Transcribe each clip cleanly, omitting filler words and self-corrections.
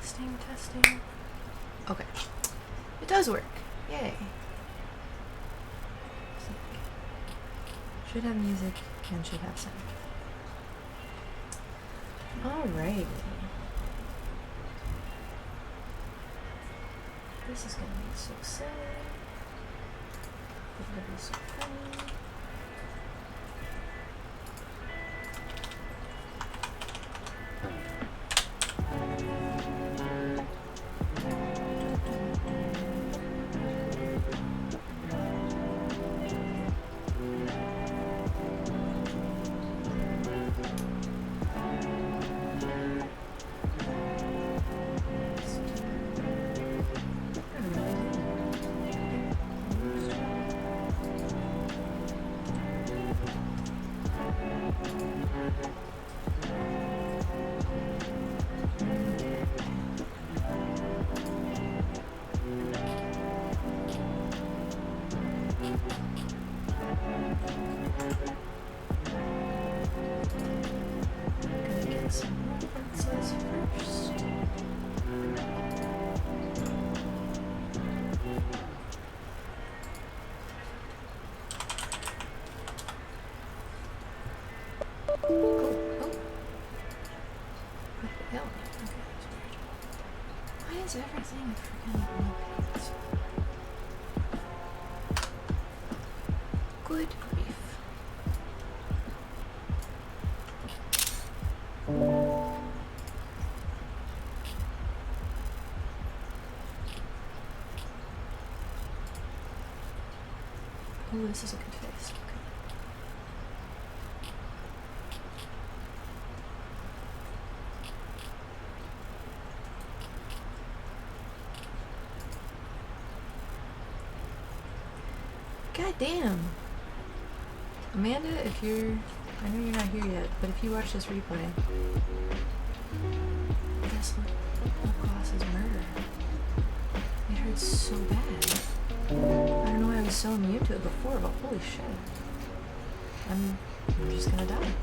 Testing, testing. Okay. It does work. Yay. Should have music and should have sound. Alrighty. This is gonna be so silly. It's gonna be so funny. Everything freaking repeats. Good grief. Oh, this is a good face. Okay. God damn. Amanda, if you're... I know you're not here yet, but if you watch this replay... Guess what caused his murder? It hurts so bad. I don't know why I was so immune to it before, but holy shit. I'm just gonna die.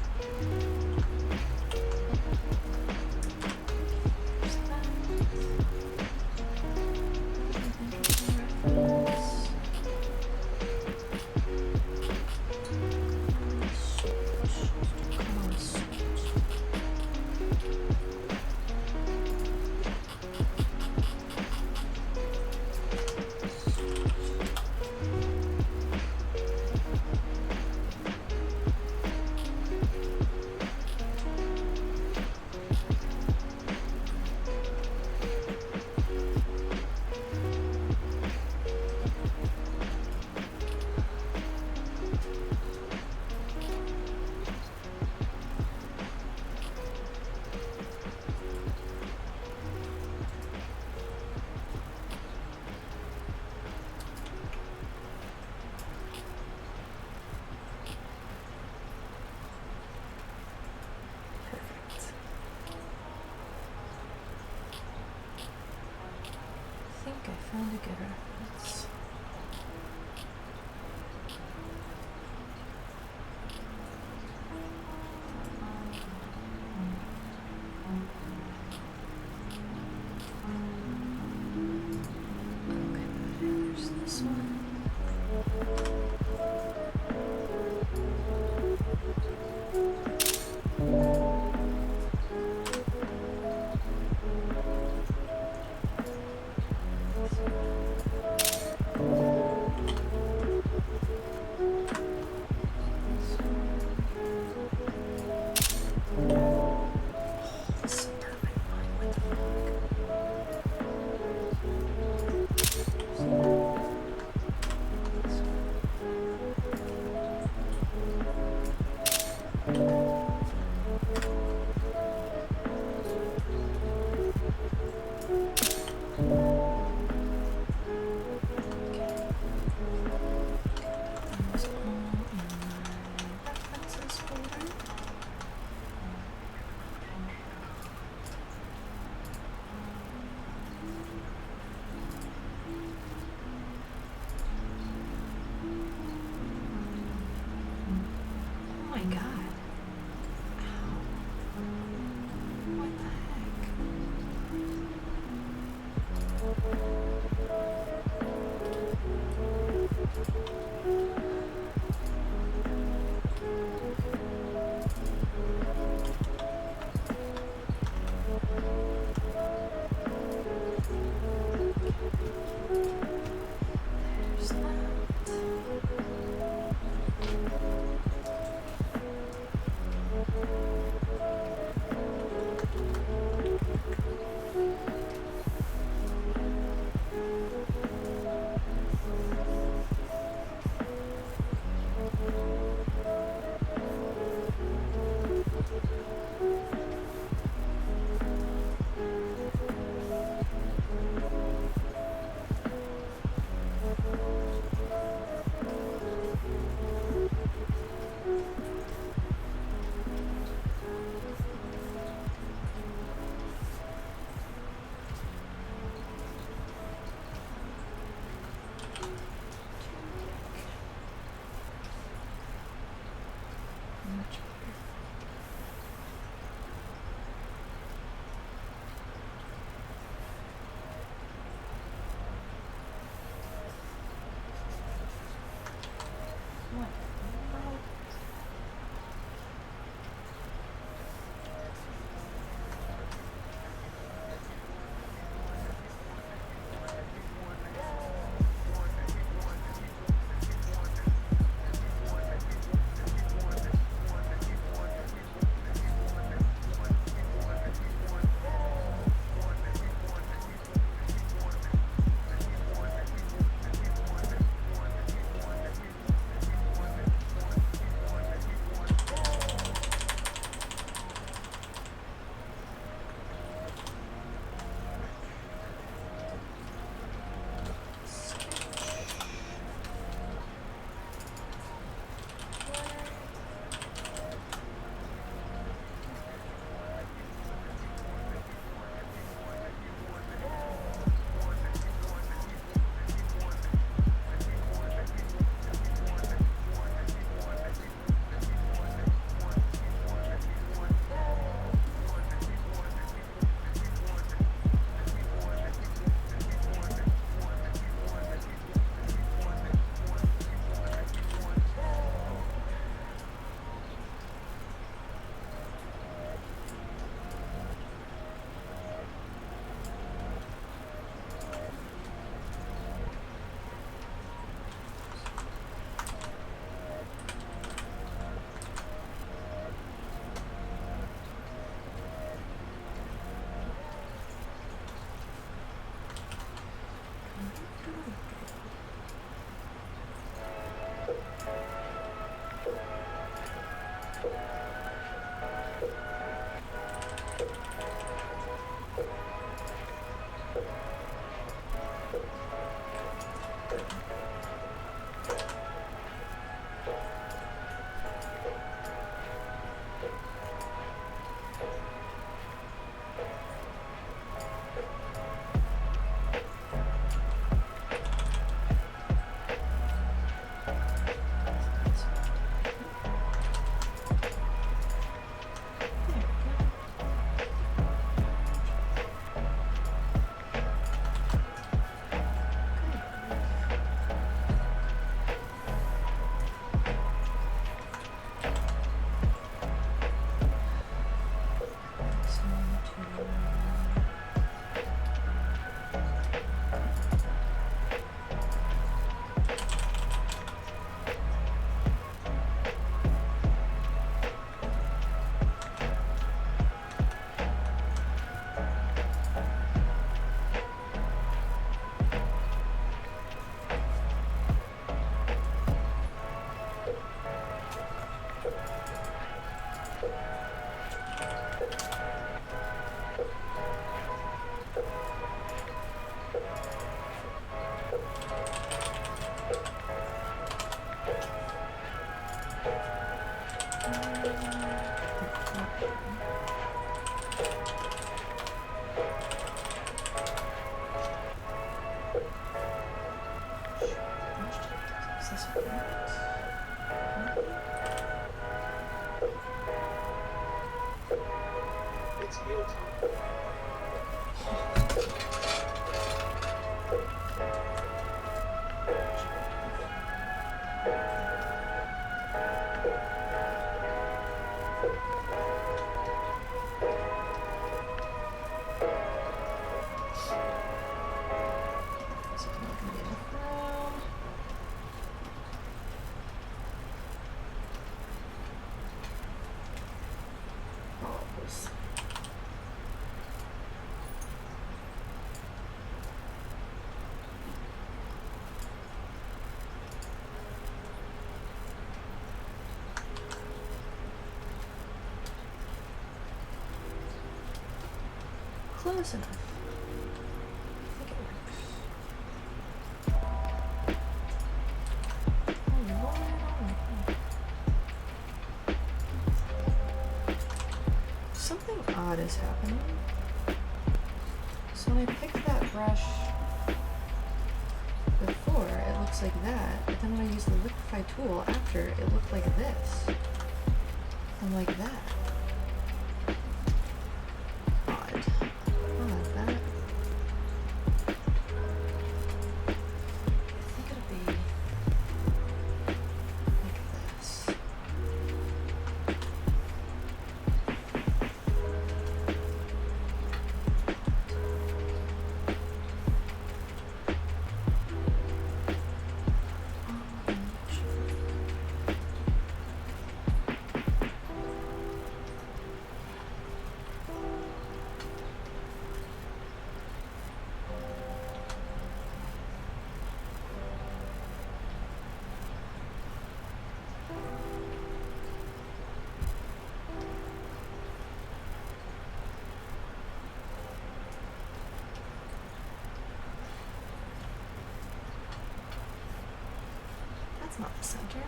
I found a good reference. Okay, there's this one. Is this right? It's mealtime. This is not gonna be enough room. Balls. Close enough. I think it works. Oh Lord, oh my. Something odd is happening. So when I picked that brush before, it looks like that, but then when I use the liquify tool after, it looked like this. And like that. Odd. Odd, that. I think it'll be like this. That's not the center.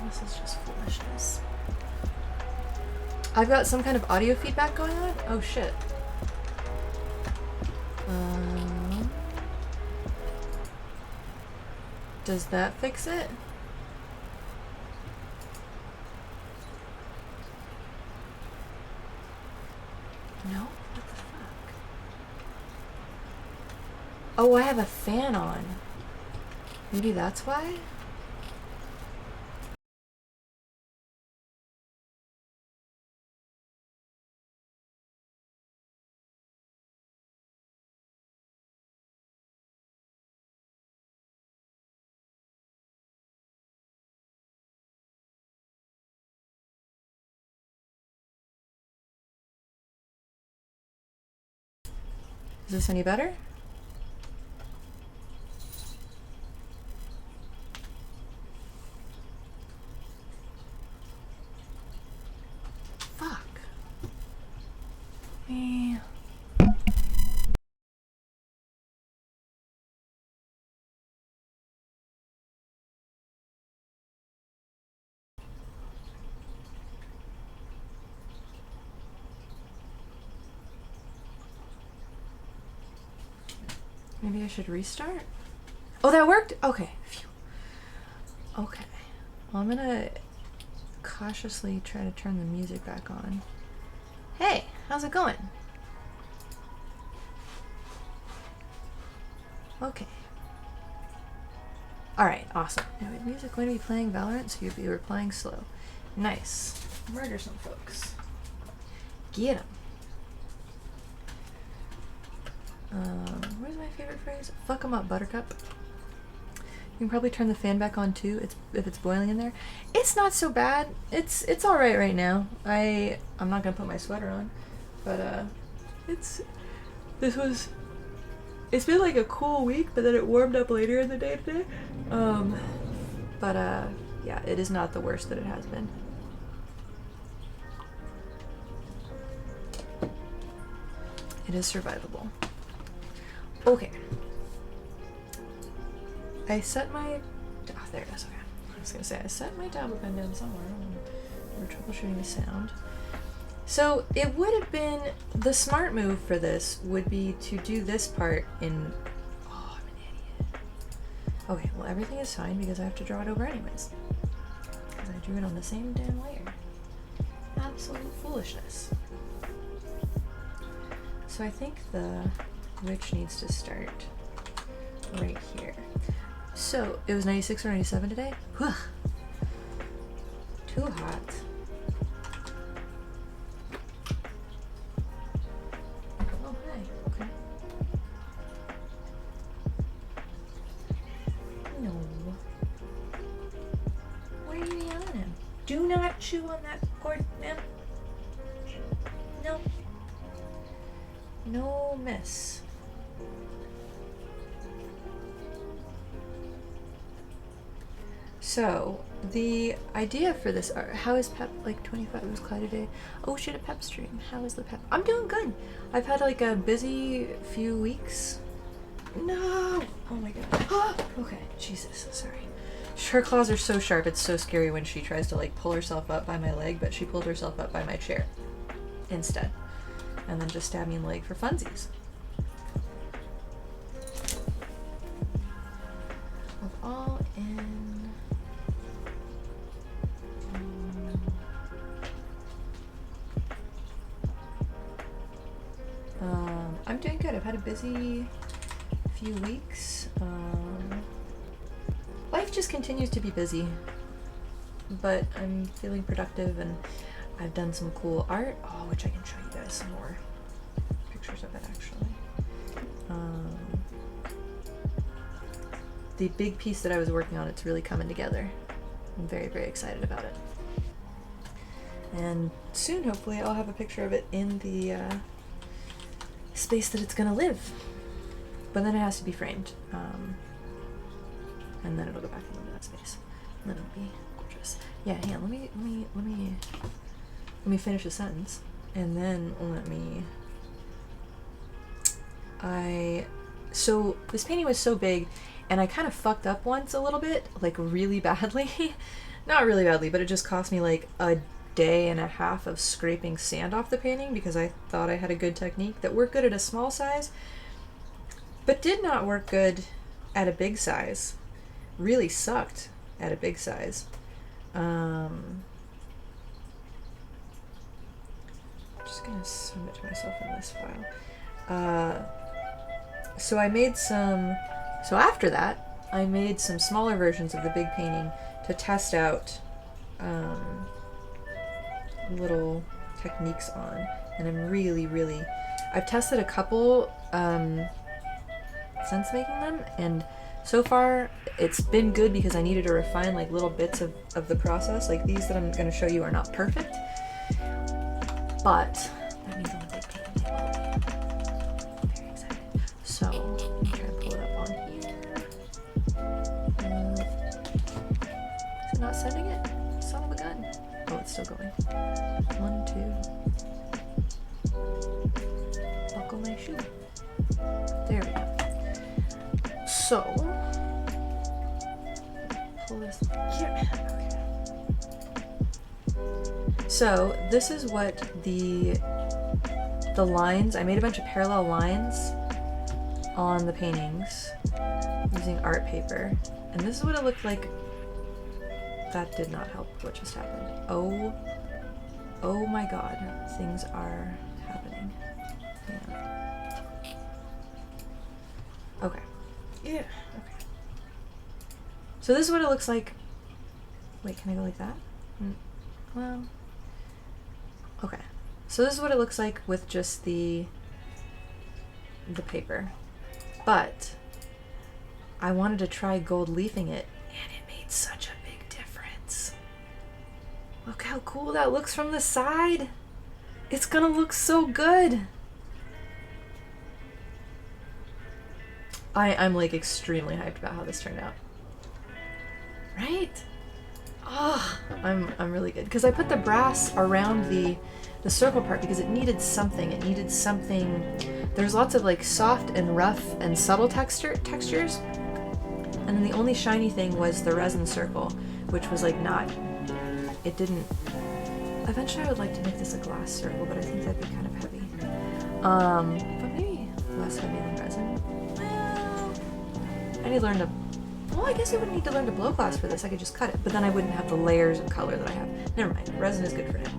This is just foolishness. I've got some kind of audio feedback going on? Oh shit. Does that fix it? No? What the fuck? Oh, I have a fan on. Maybe that's why? Is this any better? Fuck. Eh. Maybe I should restart? Oh, that worked? Okay. Phew. Okay. Well, I'm gonna cautiously try to turn the music back on. Hey, how's it going? Okay. Alright, awesome. Now, is music going to be playing Valorant? So you were playing slow. Nice. Murder some folks. Get 'em. favorite phrase? Fuck 'em up, buttercup. You can probably turn the fan back on too. If it's boiling in there. It's not so bad. It's all right now. I'm not gonna put my sweater on, but it's been like a cool week, but then it warmed up later in the day today. But yeah, it is not the worst that it has been. It is survivable. Okay. I set my... Oh, there it is. Okay. I was going to say, I set my tablet pen down somewhere. We're troubleshooting the sound. So it would have been... The smart move for this would be to do this part in... Oh, I'm an idiot. Okay, well everything is fine because I have to draw it over anyways. Because I drew it on the same damn layer. Absolute foolishness. So I think the witch needs to start right here. So it was 96 or 97 today? Whew. Too hot. Oh, hi. Okay. No. Why are you yelling at him? Do not chew on that cord, ma'am. No. No miss. So, the idea for this art, how is Pep, like 25, it was cloudy today. Oh shit, a Pep stream. How is the Pep? I'm doing good. I've had like a busy few weeks. No! Oh my god. Okay, Jesus, sorry. Her claws are so sharp, it's so scary when she tries to like pull herself up by my leg, but she pulled herself up by my chair instead. And then just stabbed me in the leg for funsies. Of all in... I'm doing good. I've had a busy few weeks. Life just continues to be busy, but I'm feeling productive and I've done some cool art, which I can show you guys some more pictures of it actually. The big piece that I was working on, it's really coming together. I'm very, very excited about it. And soon, hopefully, I'll have a picture of it in the space that it's gonna live. But then it has to be framed. And then it'll go back into that space. And then it'll be gorgeous. Yeah, hang on, let me finish a sentence. And then let me... So this painting was so big, and I kind of fucked up once a little bit, like really badly. Not really badly, but it just cost me like a day and a half of scraping sand off the painting because I thought I had a good technique that worked good at a small size, but did not work good at a big size. Really sucked at a big size. I'm just gonna send it to myself in this file. So I made some, so after that, I made some smaller versions of the big painting to test out little techniques on, and I'm really, I've tested a couple since making them, and so far it's been good because I needed to refine like little bits of the process. Like these that I'm going to show you are not perfect, but that means on the big painting they will be. I'm very excited. So let me try to pull it up on here. Is it not sending it? Son of a gun. Oh, it's still going. 1, 2. Buckle my shoe. There we go. So, pull this here. Okay. So this is what the lines, I made a bunch of parallel lines on the paintings using art paper, and this is what it looked like. That did not help what just happened. Oh my god, things are happening. Hang on. Okay. Yeah, okay. So this is what it looks like. Wait, can I go like that? Well, okay. So this is what it looks like with just the paper. But I wanted to try gold leafing it, and it made such a big difference. Look how cool that looks from the side. It's gonna look so good. I'm like extremely hyped about how this turned out. Right? Oh, I'm really good. Because I put the brass around the circle part because it needed something. It needed something. There's lots of like soft and rough and subtle textures. And then the only shiny thing was the resin circle, which was like not, it didn't, eventually I would like to make this a glass circle, but I think that'd be kind of heavy. But maybe less heavy than resin. Well, I need to learn to, well, I guess I wouldn't need to learn to blow glass for this. I could just cut it, but then I wouldn't have the layers of color that I have. Never mind, resin is good for now.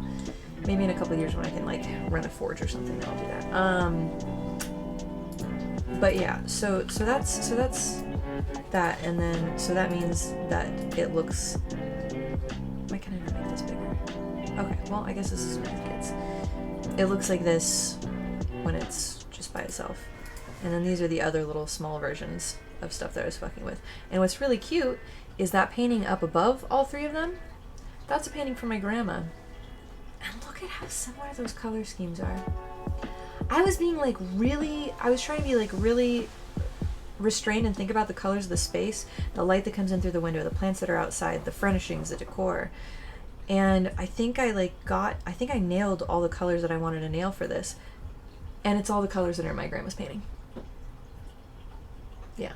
Maybe in a couple of years when I can like run a forge or something, then I'll do that. But yeah, so that's that, and then so that means that it looks. Why can't I not make this bigger? Okay, well I guess this is what it gets. It looks like this when it's just by itself, and then these are the other little small versions of stuff that I was fucking with. And what's really cute is that painting up above all three of them. That's a painting from my grandma. And look at how similar those color schemes are. I was trying to be like really restrained and think about the colors of the space, the light that comes in through the window, the plants that are outside, the furnishings, the decor. And I think I nailed all the colors that I wanted to nail for this. And it's all the colors that are in my grandma's painting. Yeah.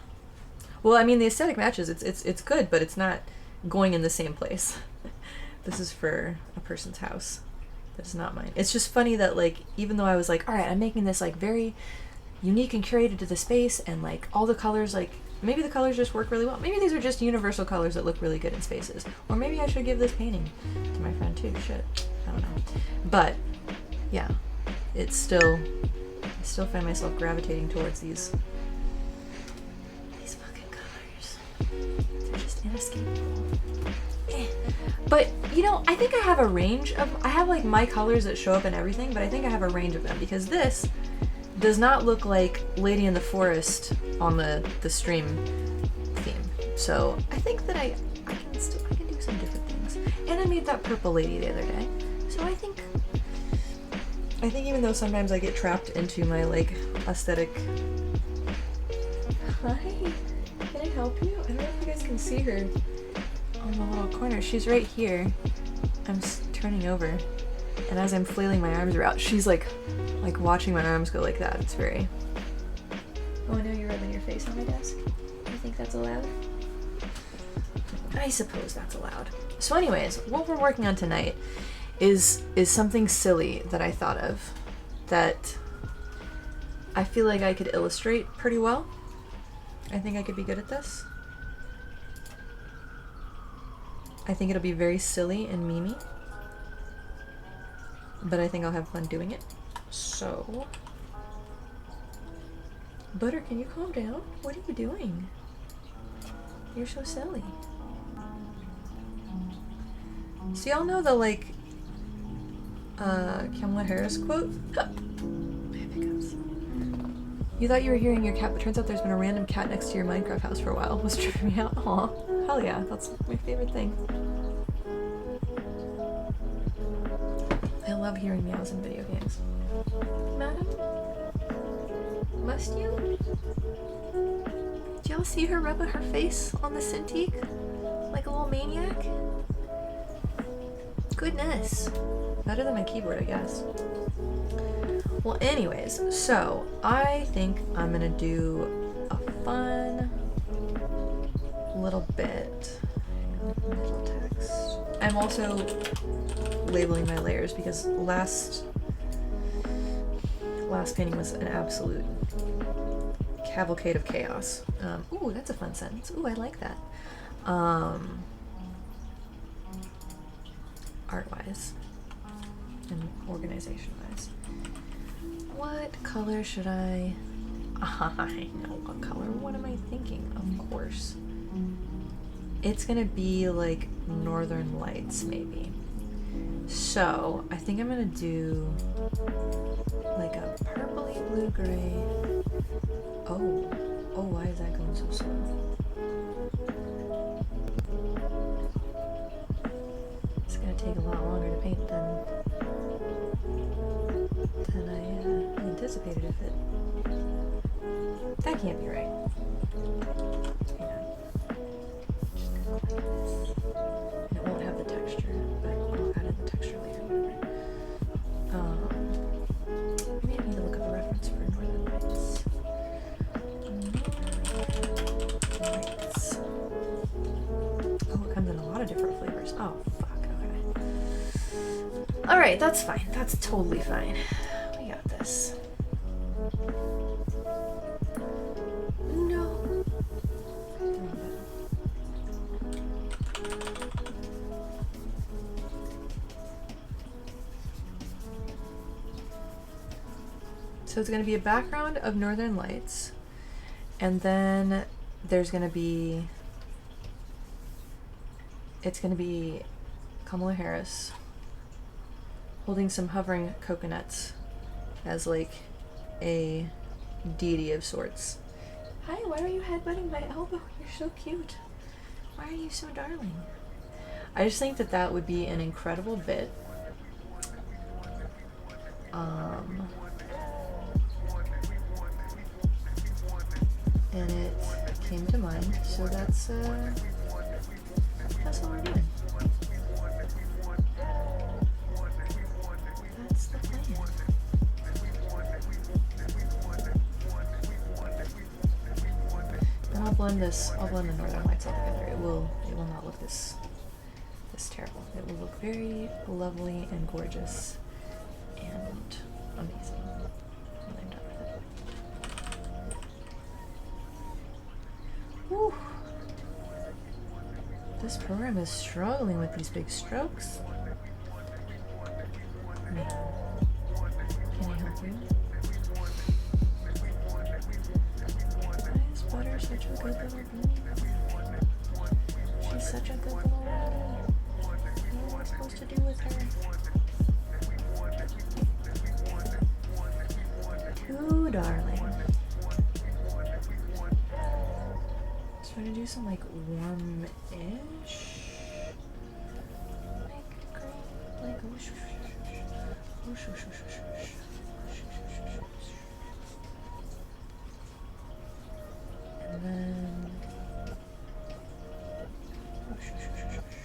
Well, I mean, the aesthetic matches. It's good, but it's not going in the same place. This is for a person's house. That's not mine. It's just funny that, like, even though I was like, all right, I'm making this, like, very unique and curated to the space, and, like, all the colors, like, maybe the colors just work really well. Maybe these are just universal colors that look really good in spaces. Or maybe I should give this painting to my friend, too. Shit. I don't know. But, yeah. I still find myself gravitating towards these fucking colors. They're just inescapable. But, you know, I think I have a range of, I have like my colors that show up in everything, but I think I have a range of them because this does not look like Lady in the Forest on the stream theme. So I think that I can do some different things. And I made that purple lady the other day. So I think even though sometimes I get trapped into my like aesthetic. Hi, can I help you? I don't know if you guys can see her. On the little corner. She's right here. I'm turning over, and as I'm flailing my arms around, she's like watching my arms go like that. It's very. Oh, I know you're rubbing your face on my desk. You think that's allowed? I suppose that's allowed. So, anyways, what we're working on tonight is something silly that I thought of that I feel like I could illustrate pretty well. I think I could be good at this. I think it'll be very silly and memey, but I think I'll have fun doing it. So, Butter, can you calm down? What are you doing? You're so silly. So y'all know the like Kamala Harris quote? I have hiccups. You thought you were hearing your cat, but turns out there's been a random cat next to your Minecraft house for a while. Was tripping me out. Aw, hell yeah, that's my favorite thing. I love hearing meows in video games. Madam? Must you? Do y'all see her rubbing her face on the Cintiq? Like a little maniac? Goodness. Better than my keyboard, I guess. Well, anyways, so I think I'm gonna do a fun little bit. Little text. I'm also labeling my layers because last painting was an absolute cavalcade of chaos. Ooh, that's a fun sentence. Ooh, I like that. Art-wise and organization-wise. What color should I know what color. What am I thinking? Of course. It's gonna be like Northern Lights, maybe. So, I think I'm gonna do like a purpley blue-gray. Oh, Oh, why is that going so slow? It's gonna take a lot longer to paint than I anticipated if it. That can't be right. Hang on. Just gonna go like this. And it won't have the texture, but I'll add in the texture later. Maybe I need to look up a reference for Northern Lights. Lights. Oh, it comes in a lot of different flavors. Oh, fuck. Okay. Alright, that's fine. That's totally fine. We got this. No. So it's going to be a background of Northern Lights, and then there's going to be, it's going to be Kamala Harris holding some hovering coconuts as like a deity of sorts. Hi, why are you headbutting my elbow? You're so cute. Why are you so darling? I just think that that would be an incredible bit. And it came to mind, so that's all we're doing. That's the plan. And I'll blend the Northern Lights all together. It will not look this terrible. It will look very lovely and gorgeous and amazing when I'm done with it. Whew. This program is struggling with these big strokes. Man, can I help you? Why is Butter such a good little bee? She's such a good little lady. What am I supposed to do with her? Ooh, darling. Try to do some like warm-ish, like green, like whoosh, whoosh, whoosh, whoosh, whoosh, whoosh. And then whoosh, whoosh, whoosh, whoosh.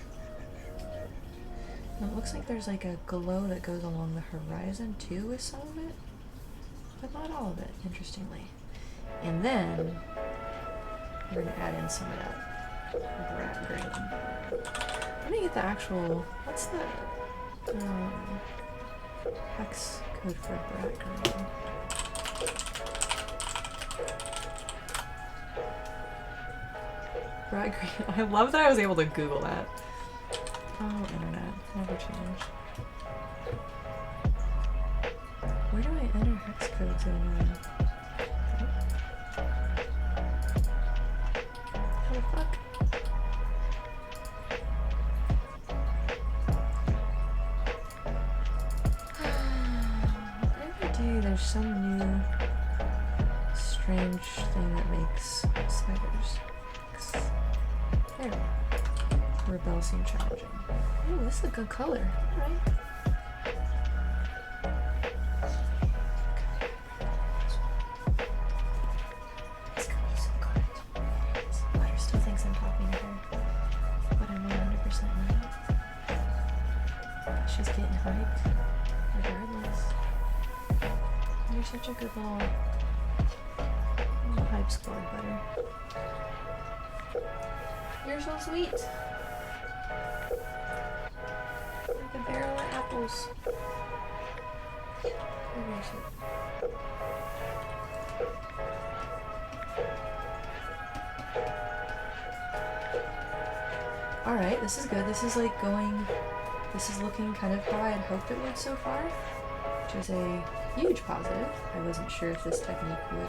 And it looks like there's like a glow that goes along the horizon too with some of it, but not all of it, interestingly. And then we're gonna add in some of that brat green. I'm gonna get the actual, what's the hex code for brat green? Brat green. I love that I was able to Google that. Oh, internet, never change. Where do I enter hex codes in? How the fuck? Every day there's some new strange thing that makes spiders. There we go. Rebel seem challenging. Ooh, this is a good color. Alright. She's getting hyped, regardless. You're such a good little hype squad, Butter. You're so sweet. Like a barrel of apples. You're very sweet. Alright, this is good. This is like going... This is looking kind of how I had hoped it would so far, which is a huge positive. I wasn't sure if this technique would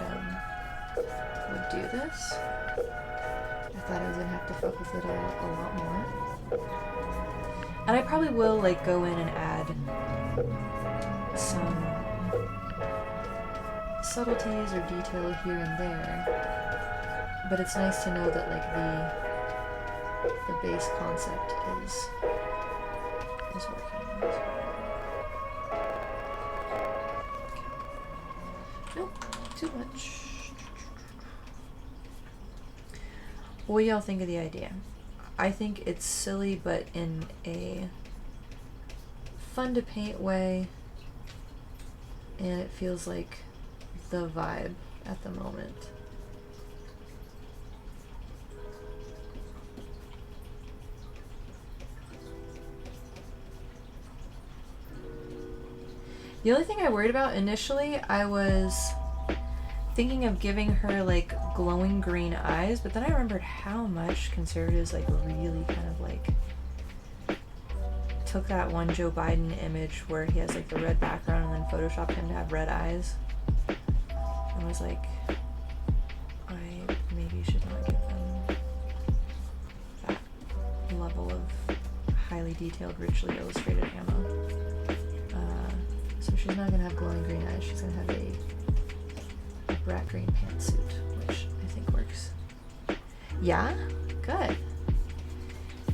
do this. I thought I was gonna have to fuck with it a lot more. And I probably will like go in and add some subtleties or detail here and there But it's nice to know that like the base concept is working. Nope, too much. What do y'all think of the idea? I think it's silly, but in a fun to paint way, and it feels like the vibe at the moment. The only thing I worried about initially, I was thinking of giving her like glowing green eyes, but then I remembered how much conservatives like really kind of like took that one Joe Biden image where he has like the red background and then photoshopped him to have red eyes. I was like, I maybe should not give them that level of highly detailed, richly illustrated ammo. So she's not gonna have glowing green eyes, she's gonna have a brat green pantsuit, which I think works. Yeah? Good.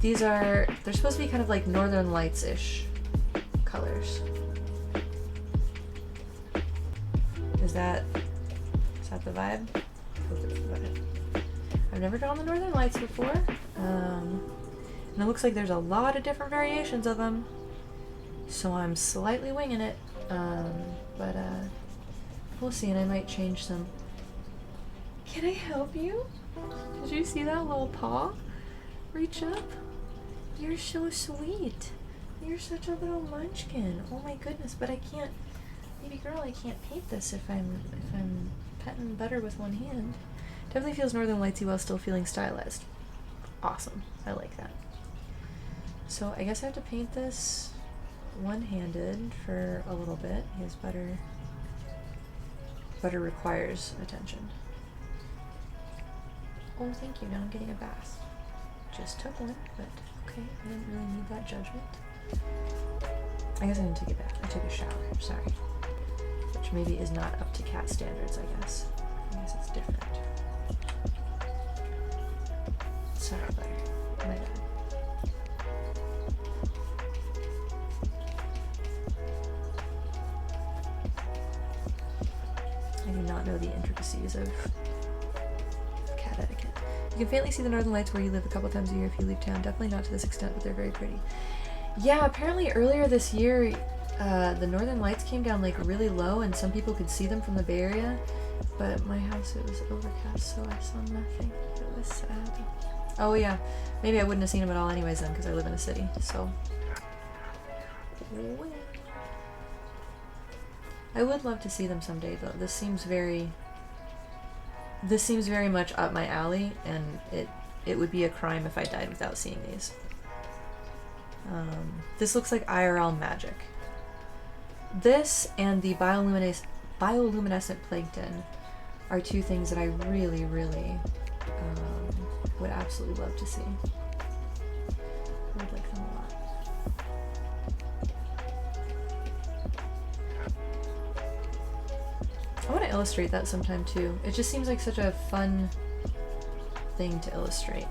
These are, they're supposed to be kind of like Northern Lights-ish colors. Is that the vibe? I hope it's the vibe. I've never drawn the Northern Lights before. And it looks like there's a lot of different variations of them. So I'm slightly winging it. But we'll see, and I might change some. Can I help you? Did you see that little paw? Reach up. You're so sweet. You're such a little munchkin. Oh my goodness, but I can't, baby girl, I can't paint this if I'm petting butter with one hand. Definitely feels Northern Lightsy while still feeling stylized. Awesome. I like that. So I guess I have to paint this one-handed for a little bit because butter requires attention. Oh, thank you. Now I'm getting a bath. Just took one, but okay. I didn't really need that judgment. I guess I didn't take a bath. I took a shower. Sorry. Which maybe is not up to cat standards, I guess. I guess it's different. Sorry, butter. My bad. I do not know the intricacies of cat etiquette. You can faintly see the Northern Lights where you live a couple times a year if you leave town. Definitely not to this extent, but they're very pretty. Yeah, apparently earlier this year, the Northern Lights came down like really low and some people could see them from the Bay Area. But my house, it was overcast, so I saw nothing. It was sad. Oh yeah, maybe I wouldn't have seen them at all anyways then because I live in a city, so. I would love to see them someday though. This seems very much up my alley, and it would be a crime if I died without seeing these. This looks like IRL magic. This and the bioluminescent plankton are two things that I really, really would absolutely love to see. I would like them a lot. I want to illustrate that sometime too. It just seems like such a fun thing to illustrate.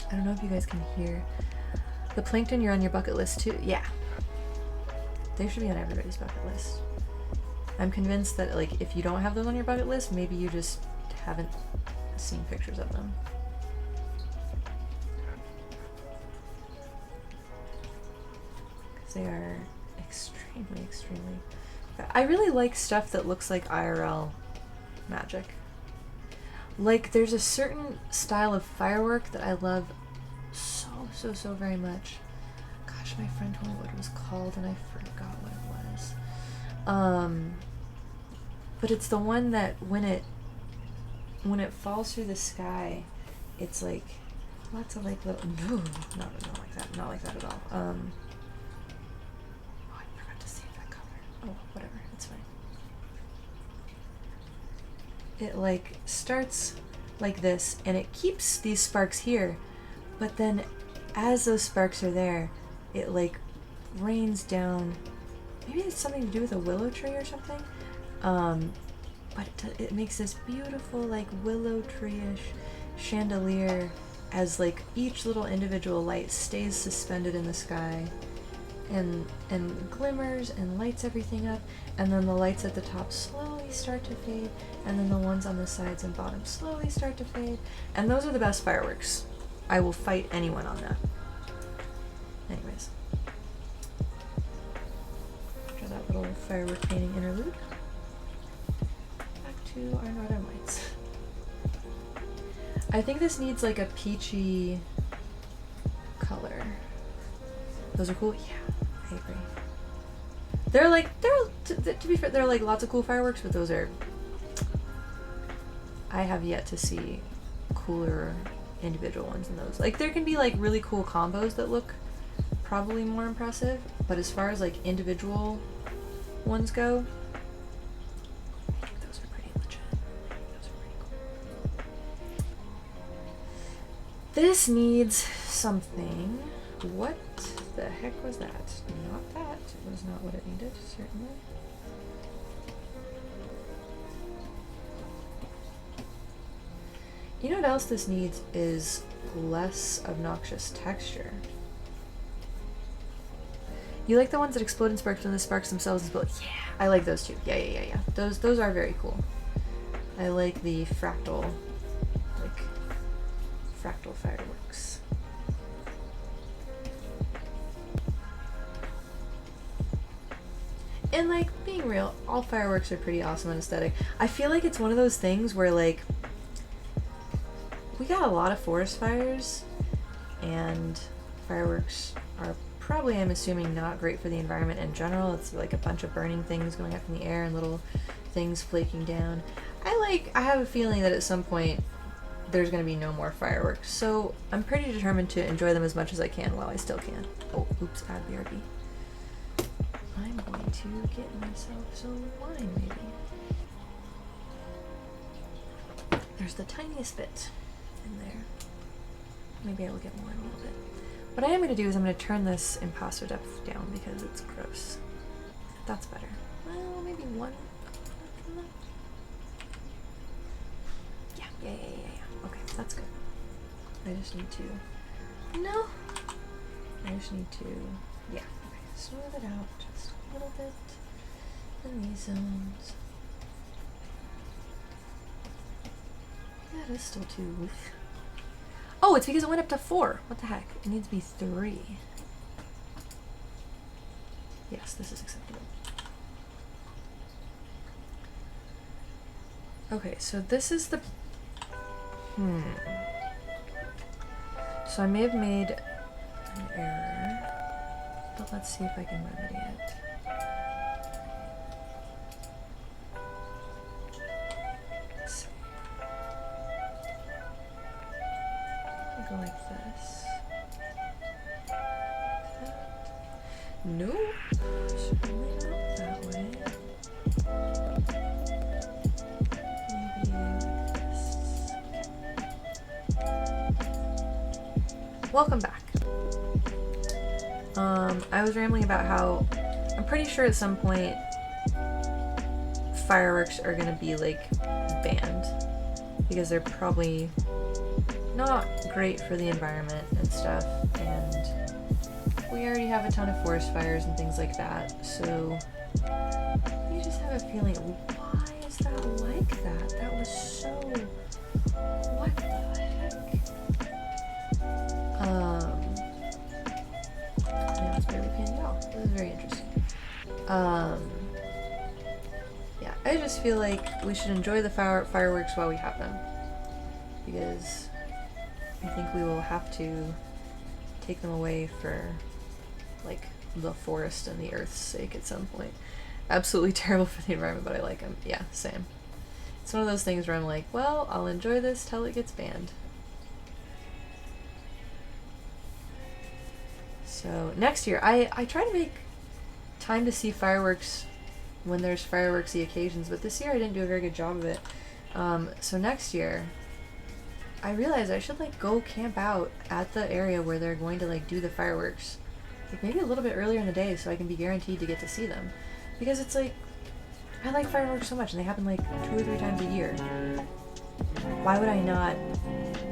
I don't know if you guys can hear. The plankton, you're on your bucket list too? Yeah. They should be on everybody's bucket list. I'm convinced that like if you don't have those on your bucket list, maybe you just haven't seen pictures of them. Because they are extremely, extremely... I really like stuff that looks like IRL magic. Like, there's a certain style of firework that I love so very much. Gosh, my friend told me what it was called and I forgot what it was. But it's the one that when it falls through the sky, it's like lots of like little... No, not like that. Not like that at all. Oh, I forgot to save that color. Oh, whatever. It's fine. It like starts like this and it keeps these sparks here, but then as those sparks are there, it like rains down. Maybe it's something to do with a willow tree or something. But it makes this beautiful like willow tree-ish chandelier as like each little individual light stays suspended in the sky and glimmers and lights everything up, and then the lights at the top slowly start to fade, and then the ones on the sides and bottom slowly start to fade, and those are the best fireworks. I will fight anyone on that. Anyways, after that little firework painting interlude, back to our northern lights. I think this needs like a peachy color. Those are cool. Yeah, I agree. They're like, to be fair, they're like lots of cool fireworks, but those are, I have yet to see cooler individual ones than those. Like there can be like really cool combos that look probably more impressive, but as far as like individual ones go, I think those are pretty legit. Those are pretty cool. This needs something. What the heck was that? Not that. It was not what it needed, certainly. You know what else this needs is less obnoxious texture. You like the ones that explode and sparks when the sparks themselves explode? Yeah, I like those too. Yeah. Those are very cool. I like the fractal fireworks. And like, being real, all fireworks are pretty awesome and aesthetic. I feel like it's one of those things where like, we got a lot of forest fires, and fireworks are probably, I'm assuming, not great for the environment in general. It's like a bunch of burning things going up in the air and little things flaking down. I have a feeling that at some point there's going to be no more fireworks, so I'm pretty determined to enjoy them as much as I can while I still can. Oh, oops, add BRB. I'm going to get myself some wine, maybe. There's the tiniest bit in there. Maybe I will get more in a little bit. What I am going to do is I'm going to turn this imposter depth down because it's gross. That's better. Well, maybe one. Yeah. Okay, that's good. I just need to. No. I just need to. Yeah. Okay. Smooth it out just a little bit in these zones. That is still too loose. Oh, it's because it went up to 4. What the heck? It needs to be 3. Yes, this is acceptable. Okay, so this is the... So I may have made an error, but let's see if I can remedy it. Let's see. Go like this. No. Certainly not that way. Maybe like this. Welcome back. I was rambling about how I'm pretty sure at some point fireworks are gonna be like banned because they're probably not great for the environment and stuff, and we already have a ton of forest fires and things like that, so you just have a feeling, why is that like that? That was so... what the heck? Yeah, it's barely panning out. This is very interesting. Yeah, I just feel like we should enjoy the fireworks while we have them, because I think we will have to take them away for, like, the forest and the earth's sake at some point. Absolutely terrible for the environment, but I like them. Yeah, same. It's one of those things where I'm like, well, I'll enjoy this till it gets banned. So, next year, I try to make time to see fireworks when there's fireworksy occasions, but this year I didn't do a very good job of it. So next year, I realized I should like go camp out at the area where they're going to like do the fireworks like maybe a little bit earlier in the day so I can be guaranteed to get to see them. Because it's like, I like fireworks so much and they happen like 2 or 3 times a year. Why would I not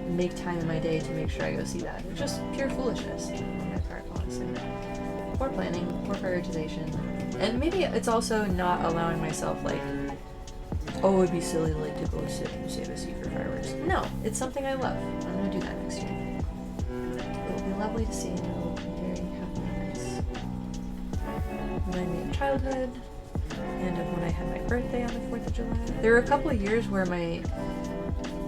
make time in my day to make sure I go see that? It's just pure foolishness on my part, honestly. Poor planning, poor prioritization. And maybe it's also not allowing myself like, oh, it'd be silly like to go sit and save a seat for fireworks. No, it's something I love. I'm gonna do that next year. It'll be lovely to see and it'll be very happy and nice. Remind me of childhood and of when I had my birthday on the 4th of July. There were a couple of years where my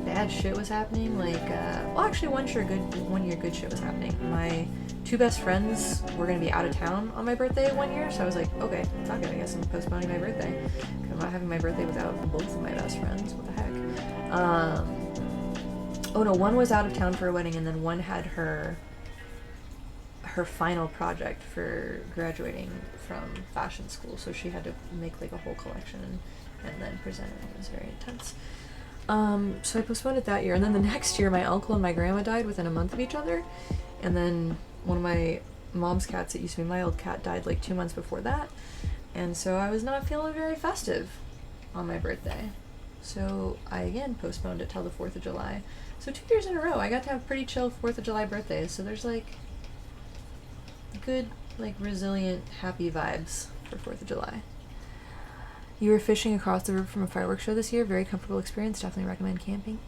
bad shit was happening, like, well actually one year good shit was happening. My 2 best friends were going to be out of town on my birthday one year, so I was like, okay, fuck it, I guess I'm postponing my birthday. I'm not having my birthday without both of my best friends, what the heck. Oh no, one was out of town for a wedding, and then one had her final project for graduating from fashion school, so she had to make like a whole collection and then present it. It was very intense. So I postponed it that year, and then the next year my uncle and my grandma died within a month of each other, and then one of my mom's cats that used to be my old cat died like 2 months before that, and so I was not feeling very festive on my birthday. So I again postponed it till the 4th of July. So 2 years in a row I got to have pretty chill 4th of July birthdays, so there's like good, like resilient, happy vibes for 4th of July. You were fishing across the river from a fireworks show this year. Very comfortable experience. Definitely recommend camping.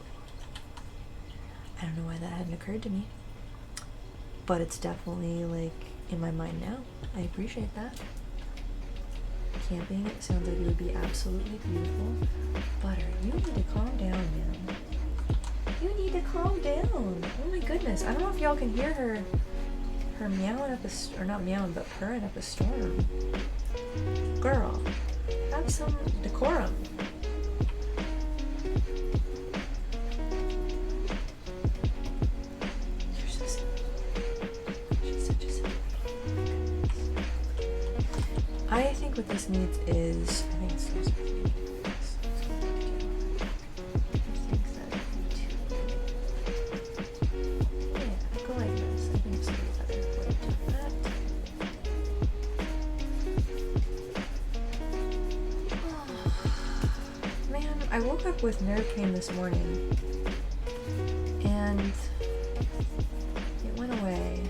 I don't know why that hadn't occurred to me, but it's definitely like in my mind now. I appreciate that. Camping, it sounds like it would be absolutely beautiful. Butter, you need to calm down, man. You need to calm down. Oh my goodness. I don't know if y'all can hear her meowing up or not meowing, but purring up a storm. Girl, have some decorum. You're so silly. She's such a silly. I think what this needs is, I think it's supposed to be this. I think that yeah, go like this. I think it's gonna be better. Like that. Man, I woke up with nerve pain this morning, and it went away.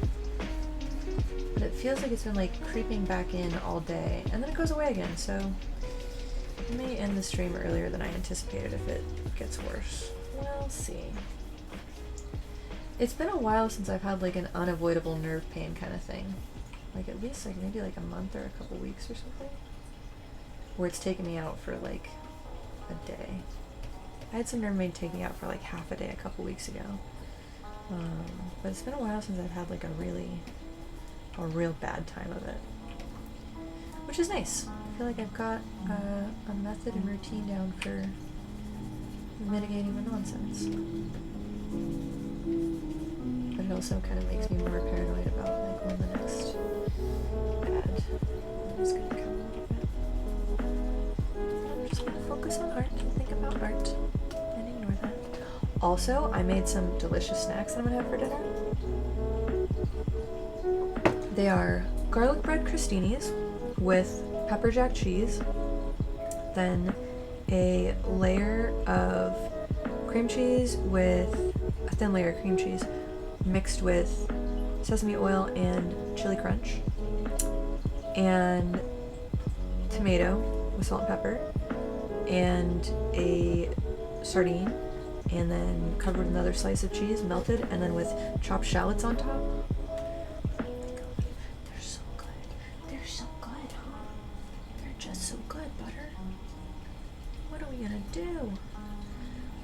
But it feels like it's been like creeping back in all day, and then it goes away again, so I may end the stream earlier than I anticipated if it gets worse. We'll see. It's been a while since I've had like an unavoidable nerve pain kind of thing. Like at least like maybe like a month or a couple weeks or something. Where it's taken me out for like a day. I had some nerve pain take me out for like half a day a couple weeks ago. But it's been a while since I've had like a real bad time of it. Which is nice. I feel like I've got a method and routine down for mitigating the nonsense. But it also kind of makes me more paranoid about like when the next bad is gonna come a little bit. I'm just gonna focus on art and think about art and ignore that. Also, I made some delicious snacks that I'm gonna have for dinner. They are garlic bread crostinis with pepper jack cheese, then a layer of cream cheese with a thin layer of cream cheese mixed with sesame oil and chili crunch, and tomato with salt and pepper, and a sardine, and then covered with another slice of cheese melted, and then with chopped shallots on top.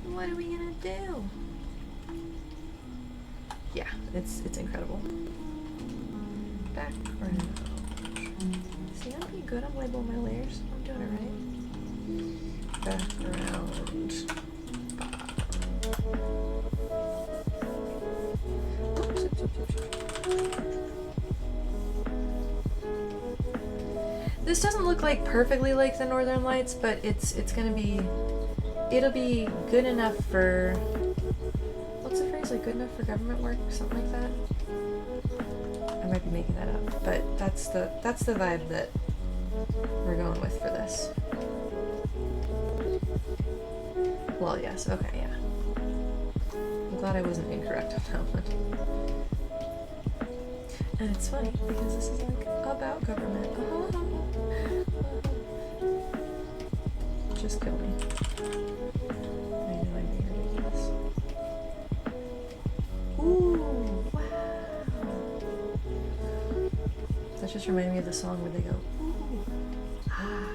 What are we gonna do? Yeah, it's incredible. Background. See, I'm being good. I'm labeling my layers. I'm doing it right. Background. This doesn't look like perfectly like the Northern Lights, but it's gonna be. It'll be good enough for, what's the phrase, like good enough for government work, something like that? I might be making that up, but that's the vibe that we're going with for this. Well, yes, okay, yeah. I'm glad I wasn't incorrect on that one. And it's funny because this is like about government. Just kill me. I know I'm being ridiculous. Ooh, wow. That just reminded me of the song where they go, ooh, ah.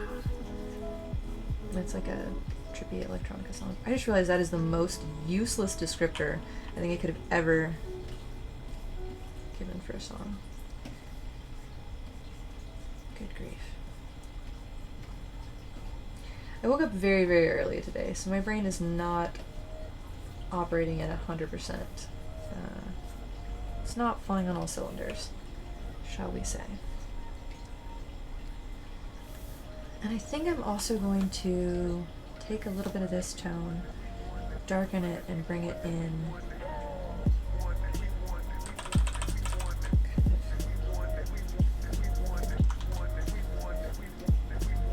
It's like a trippy electronica song. I just realized that is the most useless descriptor I think I could have ever given for a song. Good grief. I woke up very, very early today, so my brain is not operating at 100%. It's not flying on all cylinders, shall we say. And I think I'm also going to take a little bit of this tone, darken it, and bring it in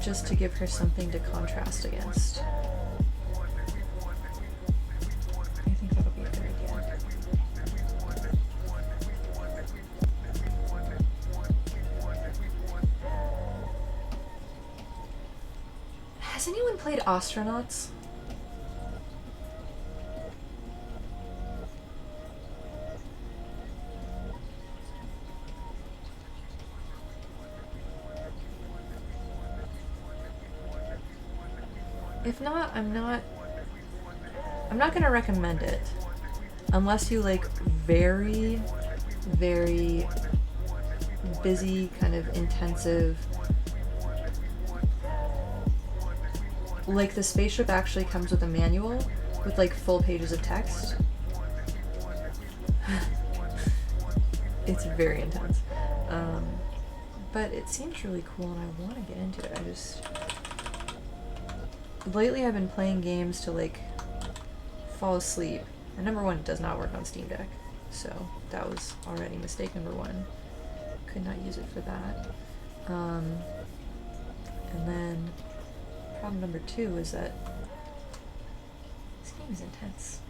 just to give her something to contrast against. I think that'll be a good idea. Has anyone played Astronauts? If not, I'm not gonna recommend it unless you like very, very busy, kind of intensive. Like the spaceship actually comes with a manual with like full pages of text. It's very intense. But it seems really cool and I want to get into it. Lately I've been playing games to like fall asleep. And number one, it does not work on Steam Deck. So that was already mistake number one. Could not use it for that. And then problem number two is that this game is intense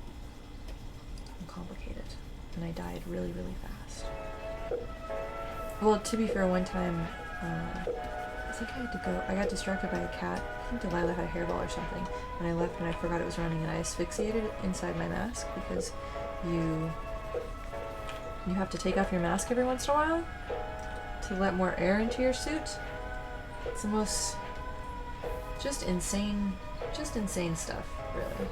and complicated. And I died really, really fast. Well, to be fair, one time, I think I had to go, I got distracted by a cat. I think Delilah had a hairball or something, and I left and I forgot it was running, and I asphyxiated inside my mask because you have to take off your mask every once in a while to let more air into your suit. It's the most just insane stuff, really.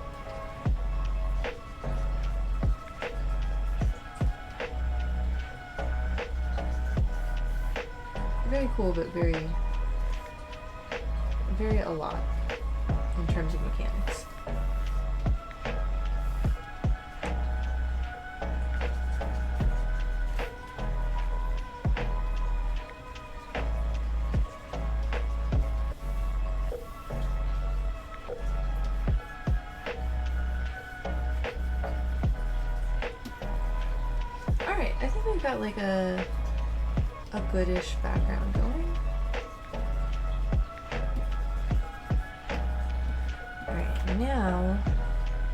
Very cool, but very a lot in terms of mechanics. Alright, I think we've got like a goodish background going. Alright, now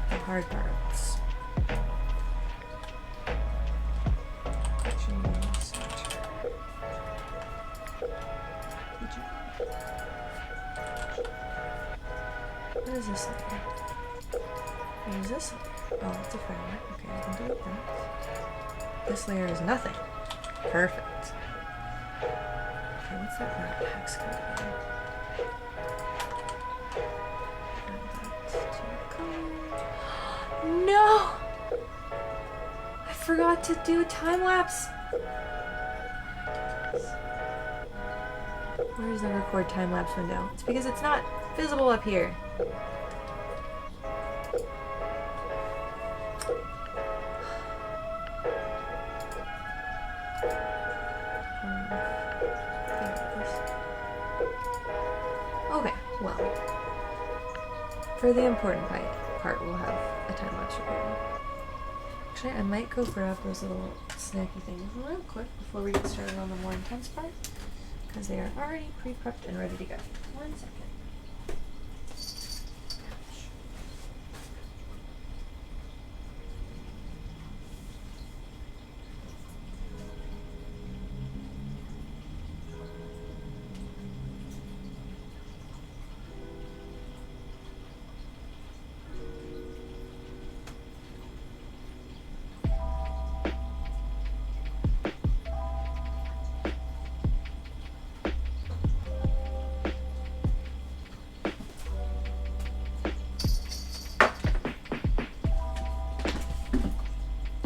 the hard parts. What is this layer? What is this layer? Oh, it's a framework. Okay, I can delete that. This layer is nothing. Perfect. Okay, what's that map hex code again? No! I forgot to do a time lapse. Where is the record time lapse window? It's because it's not visible up here. Okay, well, for the important part, we'll have a time lapse recording. Actually, I might go grab those little snacky things real quick before we get started on the more intense part, because they are already pre-prepped and ready to go. 1 second.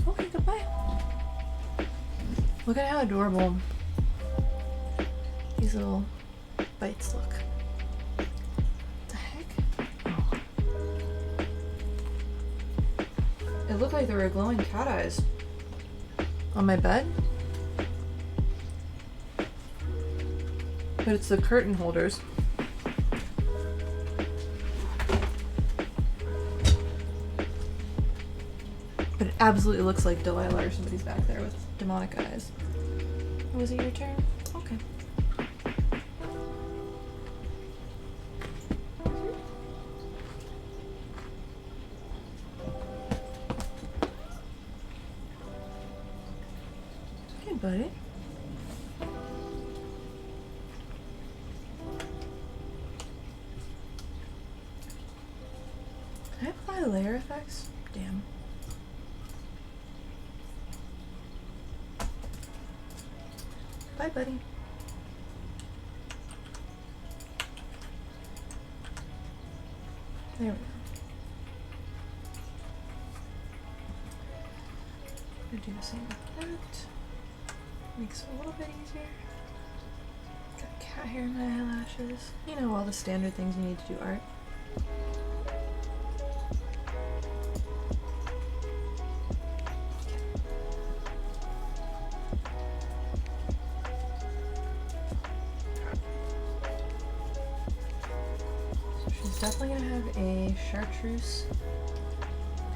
Okay, goodbye. Look at how adorable these little bites look. What the heck? Oh. It looked like there were glowing cat eyes on my bed. But it's the curtain holders. But it absolutely looks like Delilah or somebody's back there with demonic eyes. Was it your turn? Okay. Okay, buddy. Can I apply layer effects? Damn. Bye, buddy. There we go. I'm gonna do the same with that. Makes it a little bit easier. Got cat hair in my eyelashes. You know, all the standard things you need to do art. Definitely gonna have a chartreuse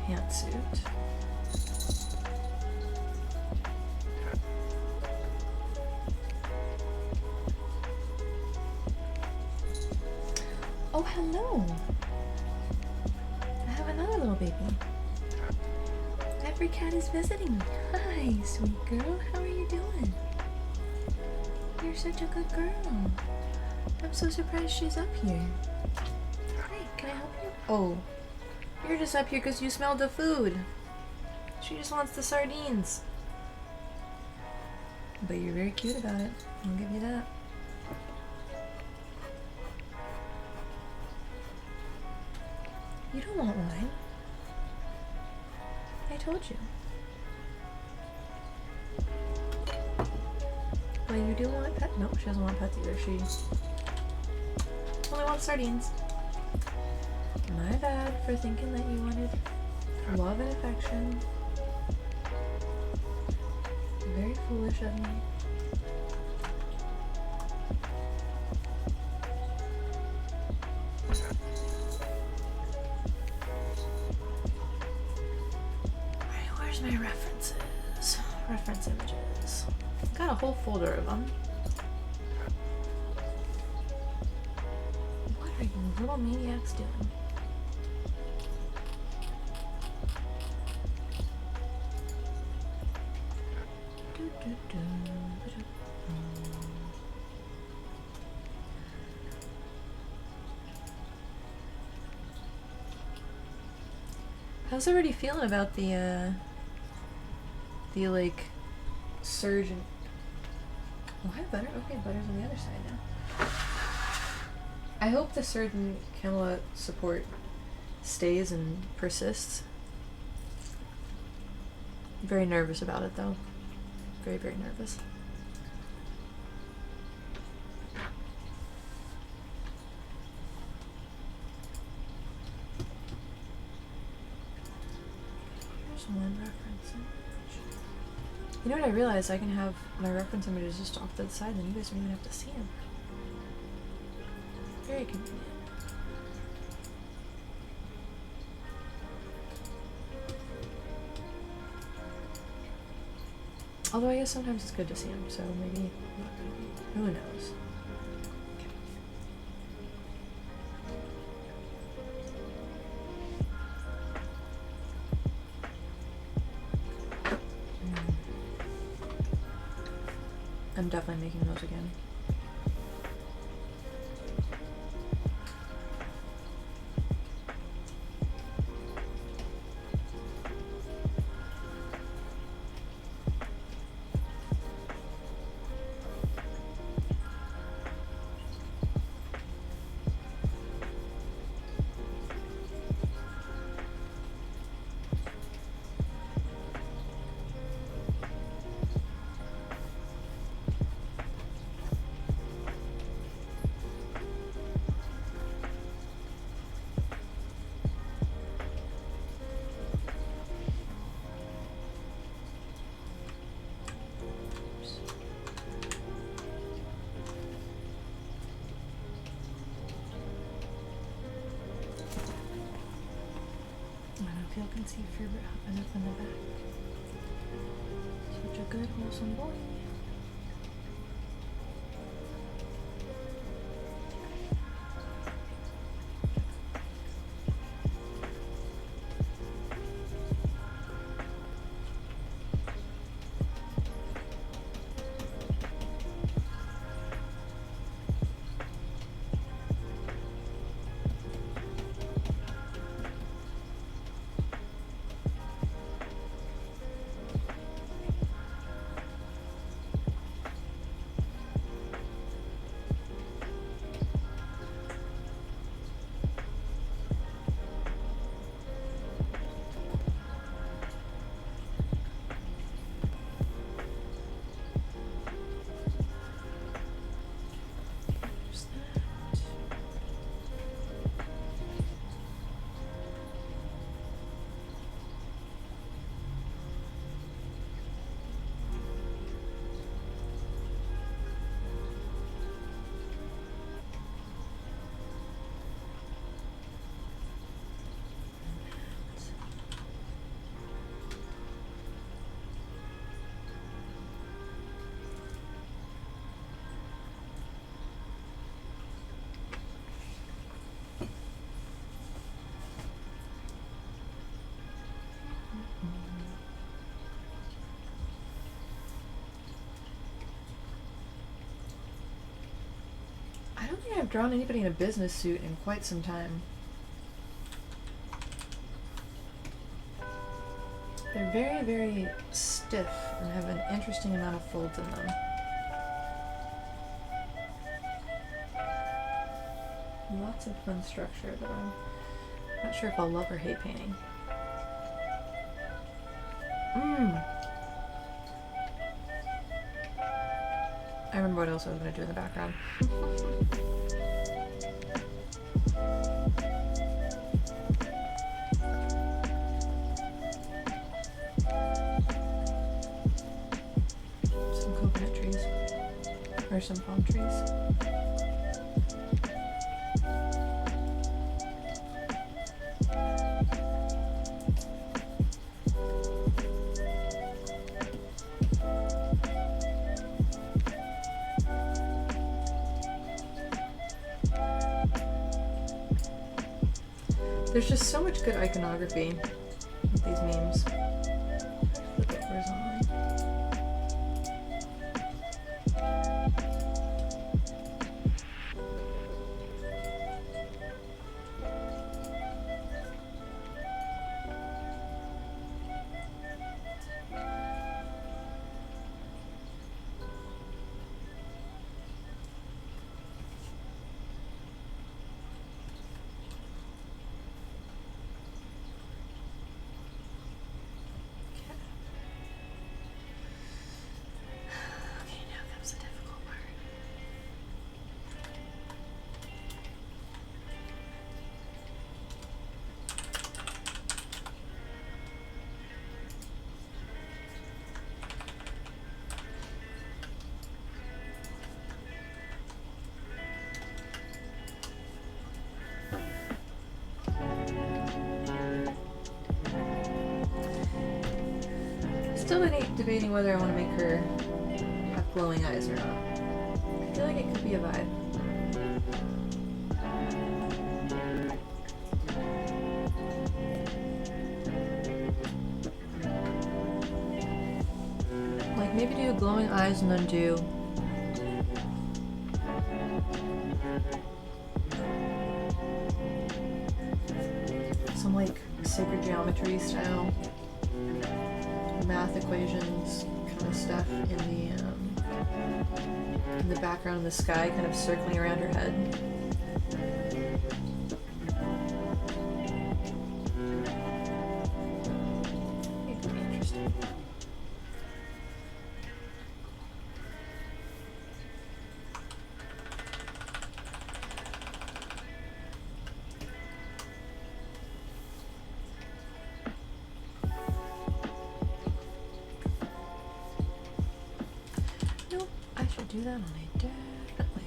pantsuit. Oh, hello! I have another little baby. Every cat is visiting me. Hi, sweet girl. How are you doing? You're such a good girl. I'm so surprised she's up here. Can I help you? Oh, you're just up here because you smelled the food. She just wants the sardines. But you're very cute about it. I'll give you that. You don't want wine. I told you. But you do want pet? No, she doesn't want pets either. She only wants sardines. My bad for thinking that you wanted love and affection. Very foolish of me. Alright, where's my references? Reference images. Got a whole folder of them. What are you little maniacs doing? How's everybody feeling about the like surge and oh, hi Butter. Okay, Butter's on the other side now. I hope the surge in Camelot support stays and persists. I'm very nervous about it though. Very, very nervous. One reference image. You know what I realized? I can have my reference images just off to the side, then you guys don't even have to see them. Very convenient. Although I guess sometimes it's good to see them, so maybe, who knows? I'm definitely making those again. You can see favorite hopping up in the back. Such a good, wholesome boy. I don't think I've drawn anybody in a business suit in quite some time. They're very, very stiff and have an interesting amount of folds in them. Lots of fun structure that I'm not sure if I'll love or hate painting. I remember what else I was going to do in the background. Some coconut trees. Or some palm trees. There's just so much good iconography with these memes. Flip it horizontally. debating whether I want to make her have glowing eyes or not. I feel like it could be a vibe. Like maybe do glowing eyes and then do some like sacred geometry style math equations kind of stuff in the background of the sky, kind of circling around her head. It could be interesting. I should do that on a different layer.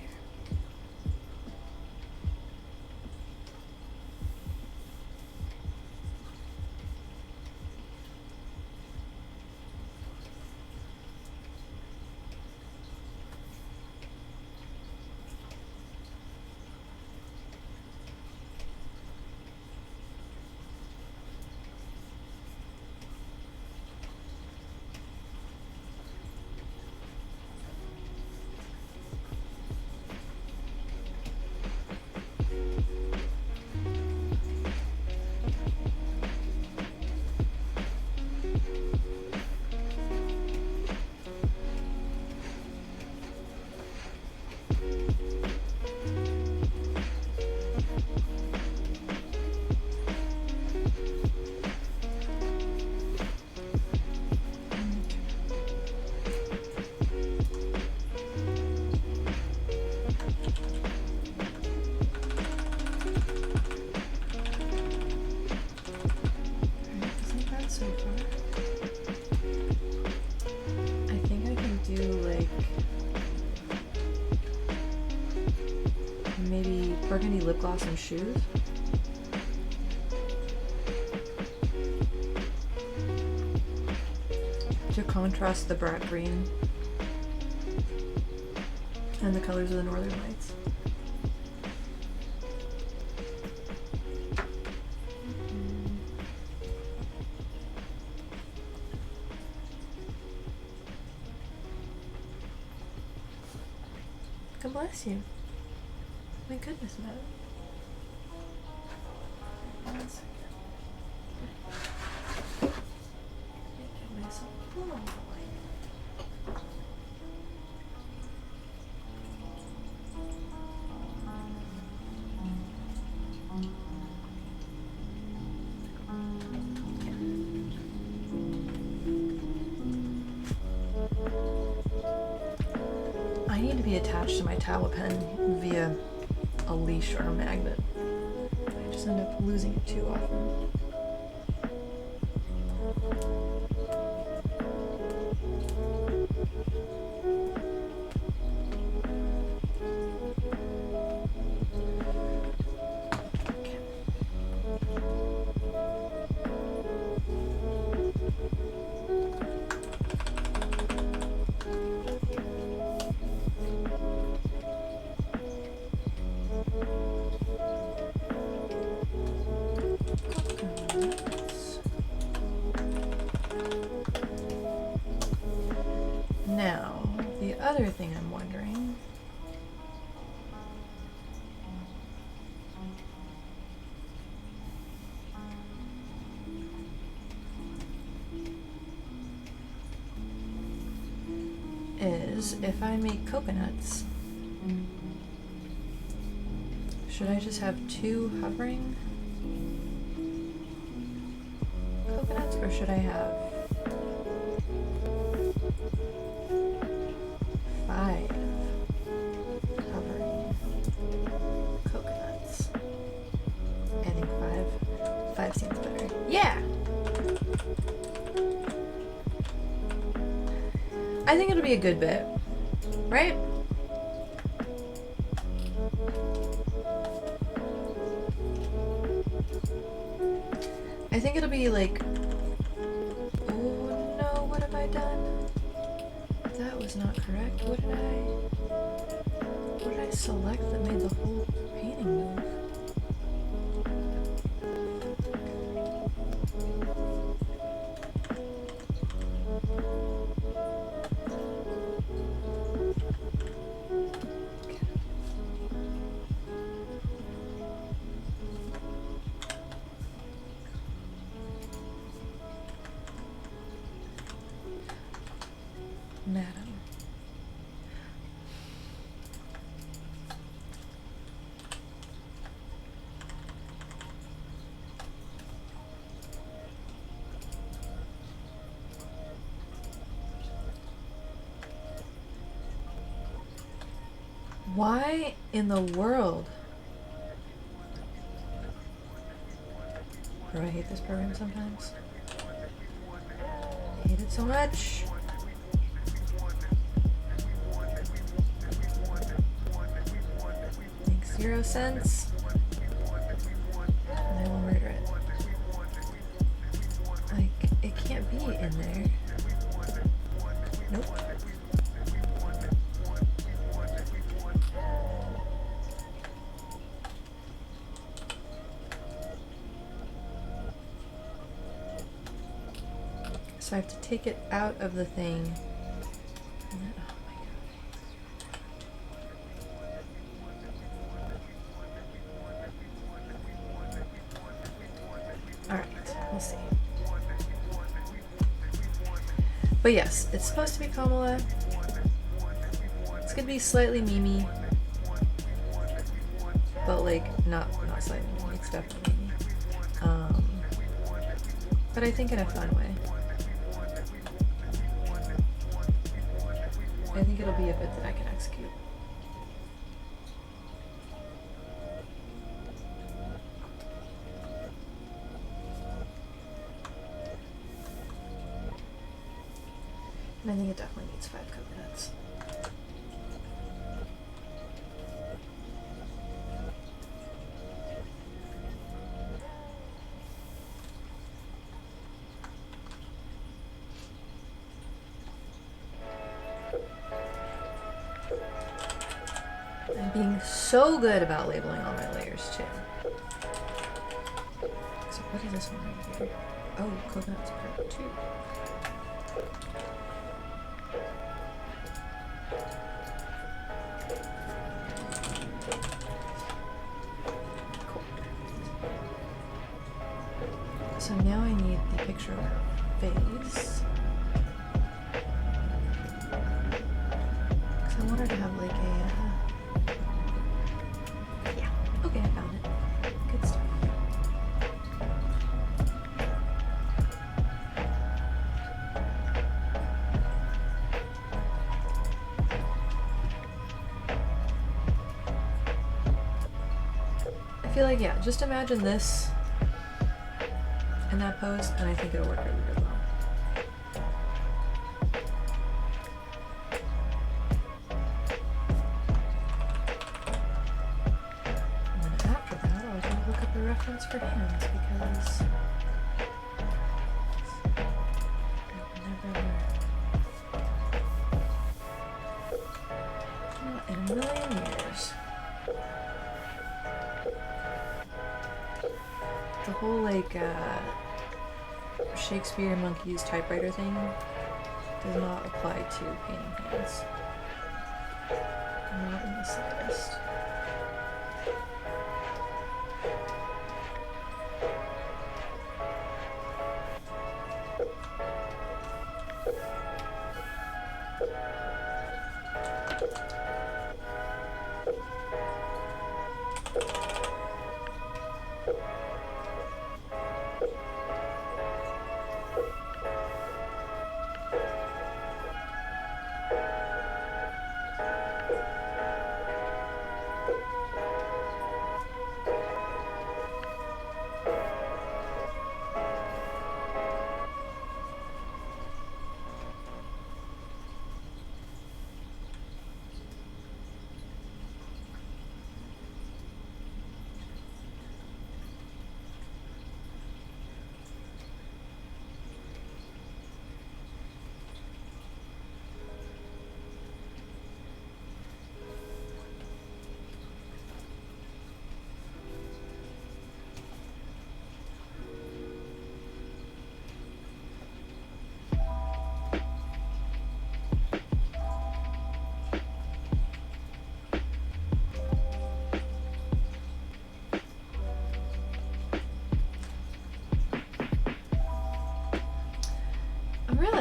Burgundy lip gloss and shoes. To contrast the bright green and the colors of the Northern Lights. God bless you. My goodness, madam. One second. Get myself a little more light. I need to be attached to my tablet pen via a leash or a magnet. I just end up losing it too often. Now, the other thing I'm wondering is if I make coconuts, should I just have 2 hovering coconuts, or should I have 5 hovering coconuts? I think 5. 5 seems better. Yeah! I think it'll be a good bit, right? I think it'll be like, oh no, what have I done? is not correct. What did I select that made the whole painting move? Madam. Why in the world? Oh, I hate this program sometimes. I hate it so much. Makes 0 sense. And I will murder it. Like, it can't be in there. Nope. So I have to take it out of the thing. And then, oh my god. Alright, we'll see. But yes, it's supposed to be Kamala. It's gonna be slightly Mimi. But like, not slightly Mimi, it's definitely Mimi. But I think in a fun way. I think it'll be a bit that I can execute. And I think it definitely needs 5 coconuts. I'm being so good about labeling all my layers too. So what is this one right here? Oh, coconut's part 2. Cool. So now I need the picture of her face. Because I want her to have like a yeah. Okay, I found it. Good stuff. I feel like, yeah, just imagine this in that pose, and I think it'll work really, really well. And then after that, I was going to look up a reference for hands because I've never learned. Not in a million years. The whole like Shakespeare monkeys typewriter thing does not apply to painting hands. Not in the slightest.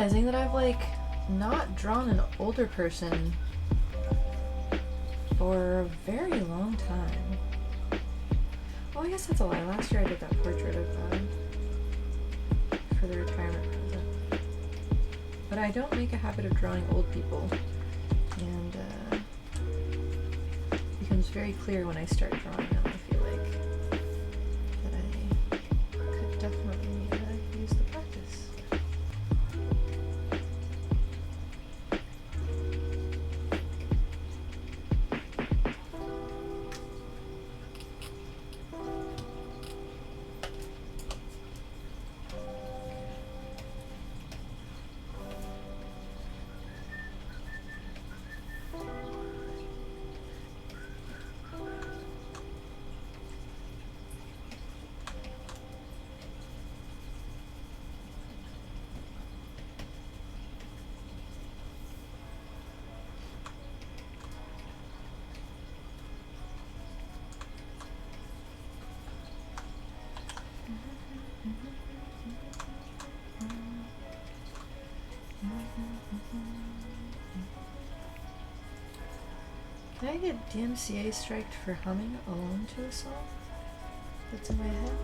realizing that I've like not drawn an older person for a very long time. Oh, I guess that's a lie. Last year I did that portrait of for the retirement present. But I don't make a habit of drawing old people, and it becomes very clear when I start drawing them. I feel like that I could definitely use the practice. Can I get DMCA striked for humming alone to a song that's in my head?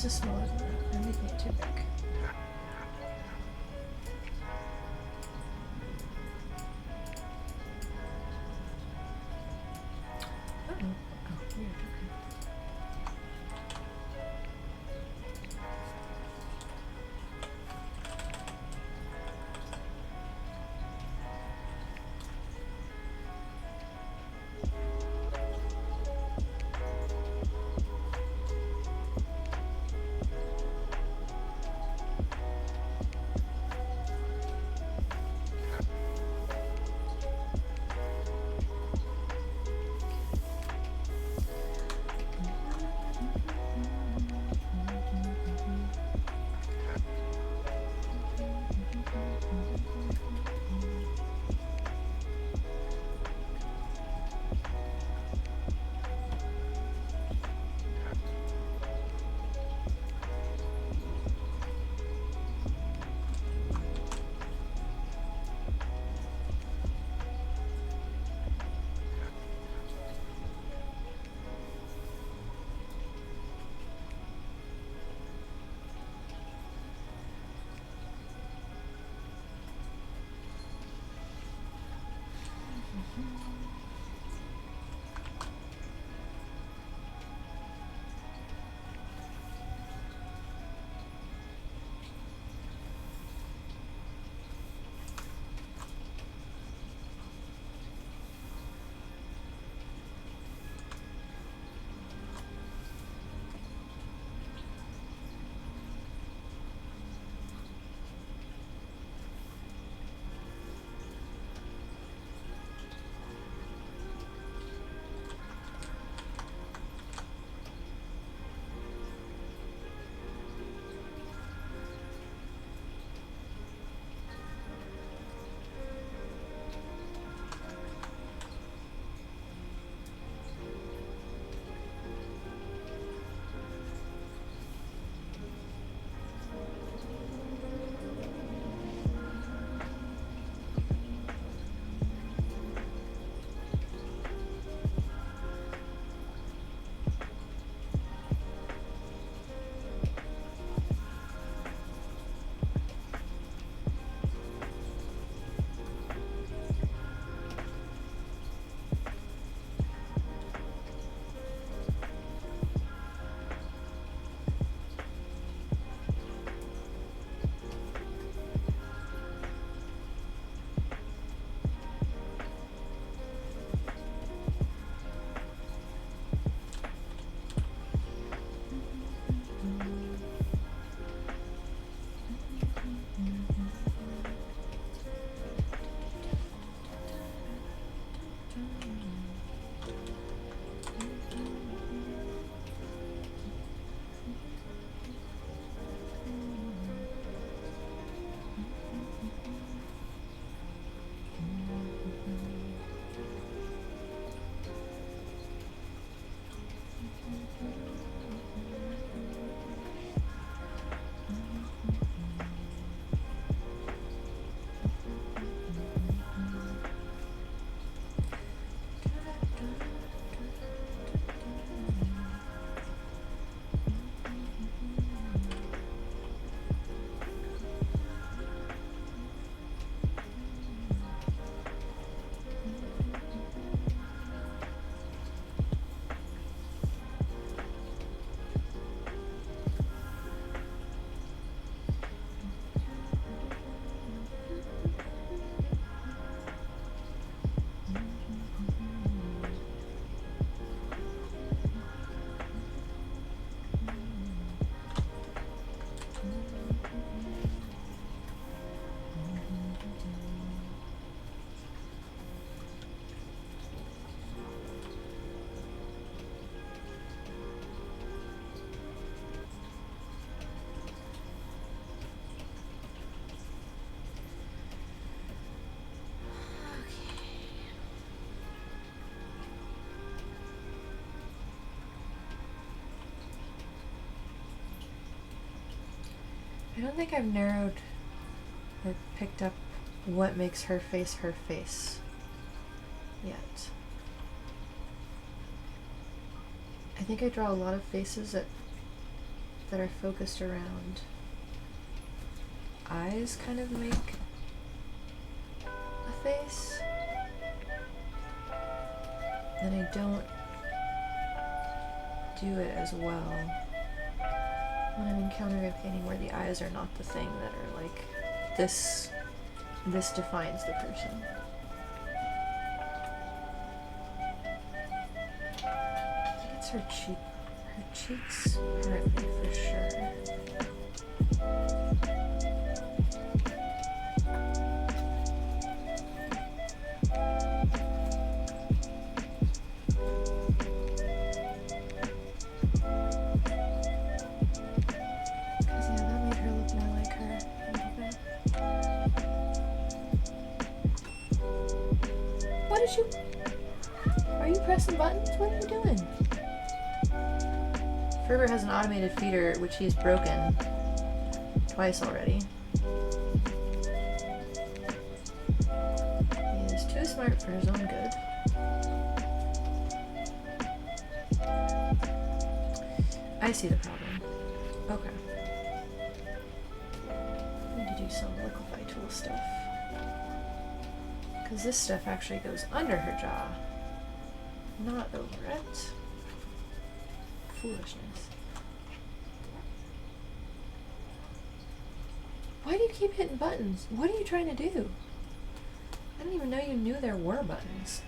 Is smaller than that. I'm making it too big. Oh, weird. Okay. I don't think I've narrowed or picked up what makes her face yet. I think I draw a lot of faces that are focused around eyes kind of make a face. And I don't do it as well when I'm encountering a painting where the eyes are not the thing that are like, this defines the person. I think it's her cheeks partly for sure. Are you pressing buttons? What are you doing? Ferber has an automated feeder, which he's broken twice already. He is too smart for his own good. I see the problem. Okay. I need to do some liquefy tool stuff. Because this stuff actually goes under her jaw, not over it. Foolishness. Why do you keep hitting buttons? What are you trying to do? I didn't even know you knew there were buttons.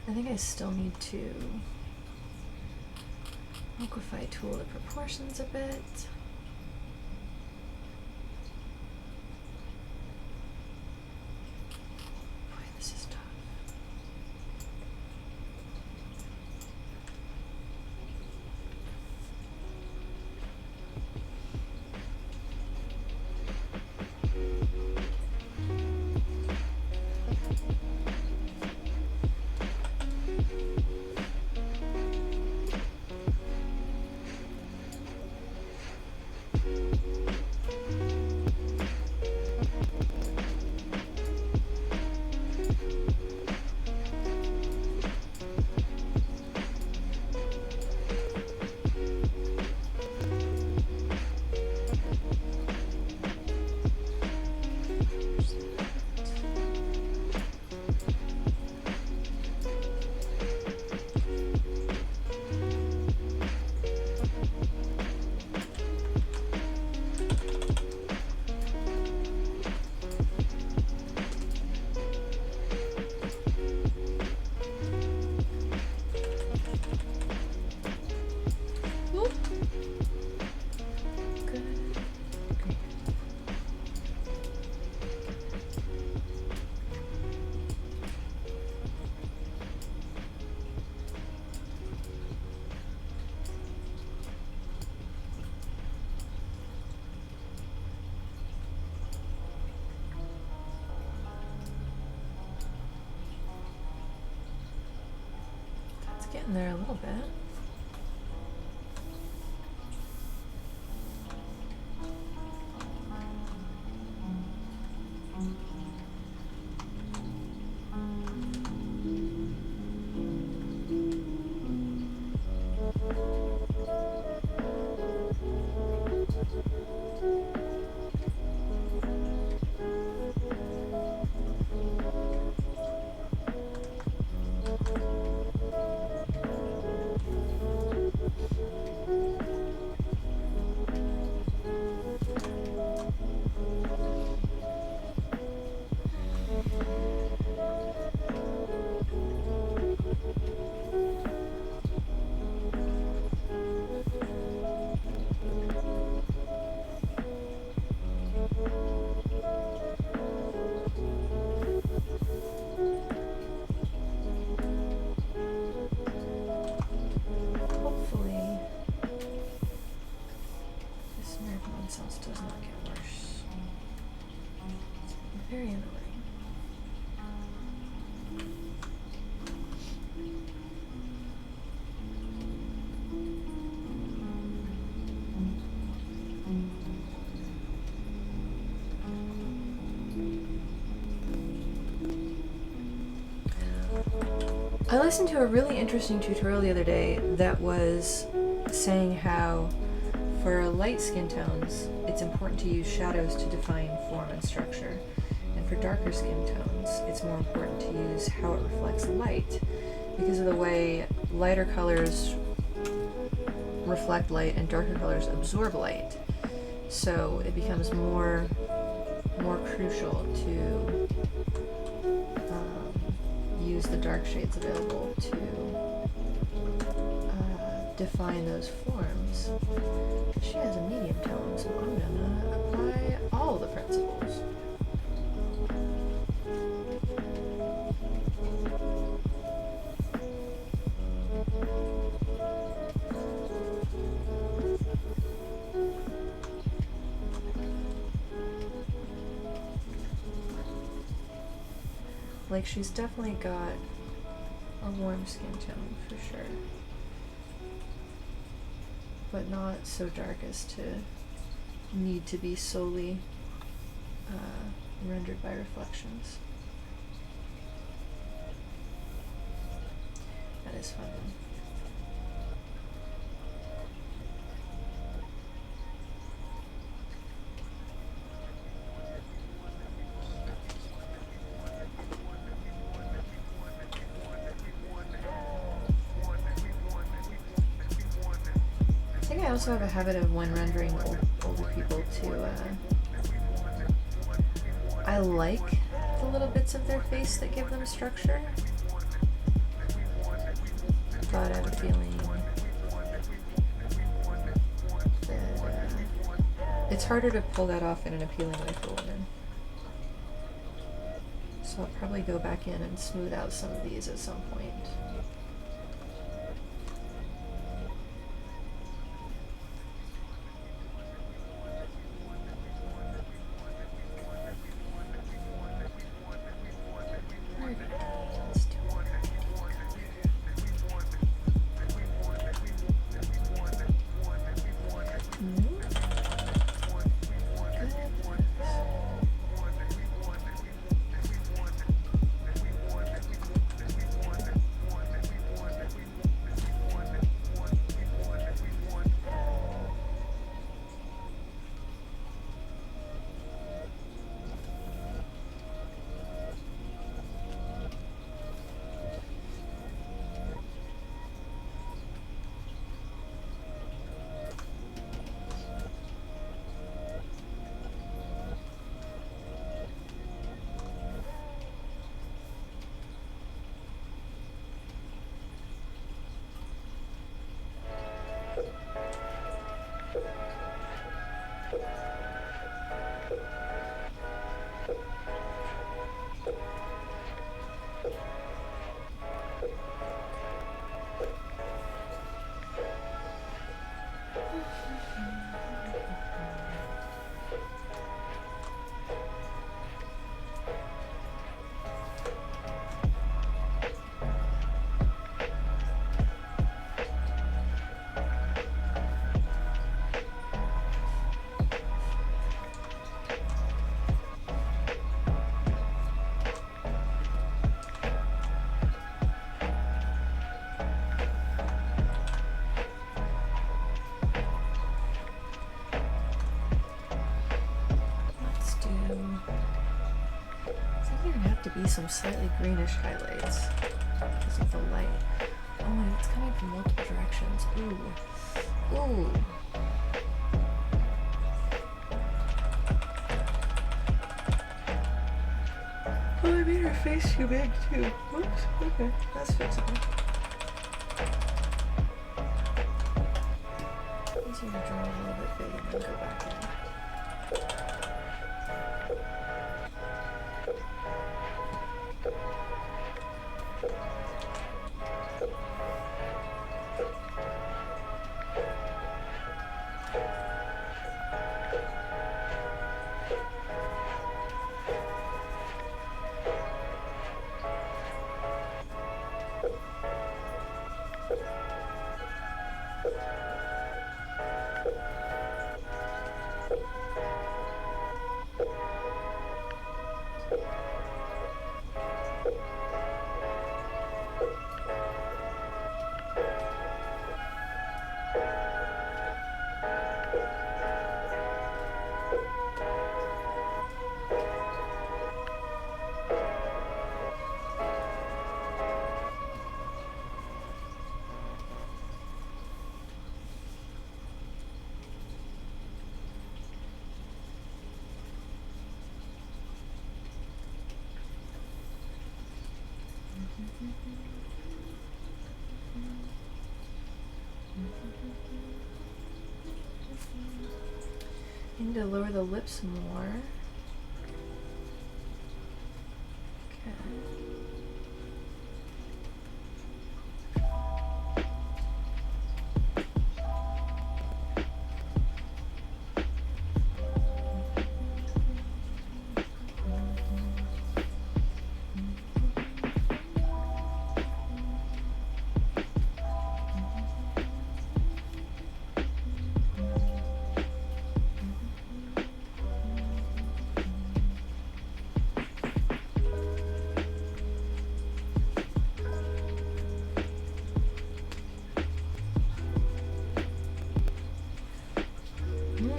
I think I still need to liquefy tool the proportions a bit. Boy, this is tough. getting there a little bit. Does not get worse. Very annoying. I listened to a really interesting tutorial the other day that was saying how for light skin tones, it's important to use shadows to define form and structure. And for darker skin tones, it's more important to use how it reflects light because of the way lighter colors reflect light and darker colors absorb light. So it becomes more crucial to use the dark shades available to define those forms. She has a medium tone, so I'm gonna apply all the principles. Like, she's definitely got a warm skin tone for sure, but not so dark as to need to be solely rendered by reflections. That is fun. I also have a habit of, when rendering older people, to I like the little bits of their face that give them structure, but I have a feeling that it's harder to pull that off in an appealing way for women. So I'll probably go back in and smooth out some of these at some point. be some slightly greenish highlights because of the light. Oh my, it's coming from multiple directions. Ooh. Ooh. Oh, I made her face too big too. Oops. Okay, that's fixable. Easier to draw a little bit big and then go back in. I need to lower the lips more. Okay.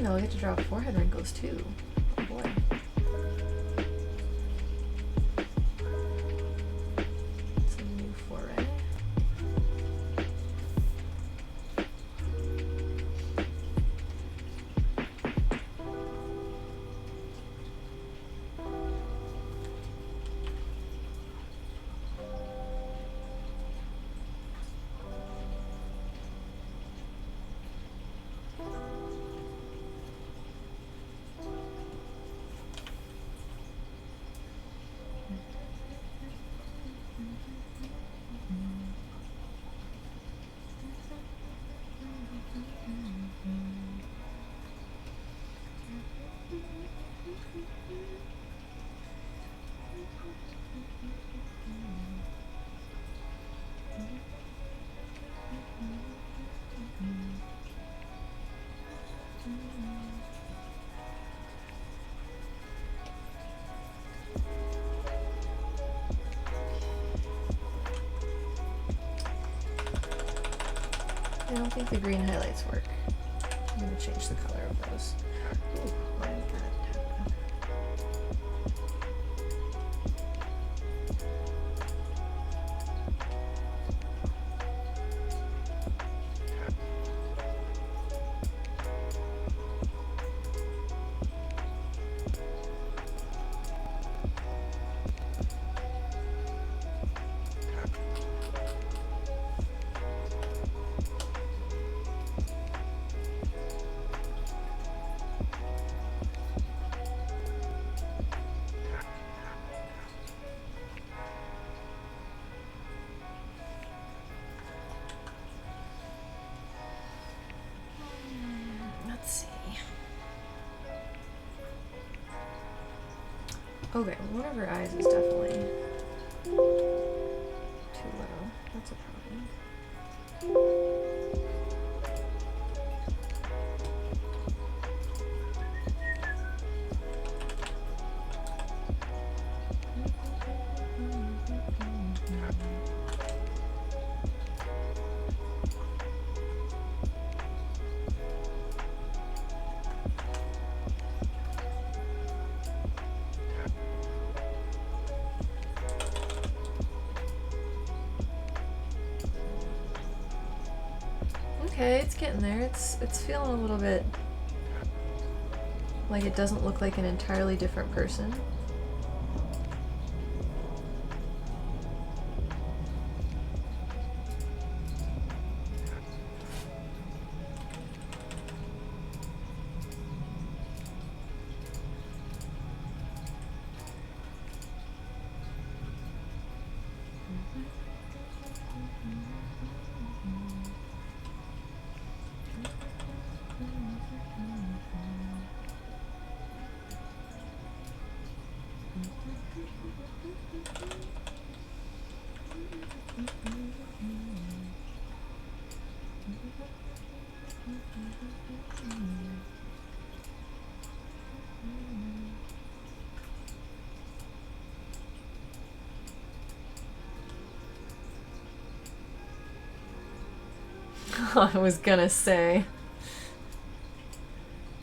I'll get to draw forehead wrinkles too. Oh boy. It's a new foray. I don't think the green highlights work. I'm going to change the color of those. Ooh, why did that happen? Let's see. Okay, one of her eyes is definitely too low. That's a problem. okay. It's getting there. It's feeling a little bit like it doesn't look like an entirely different person. I was gonna say.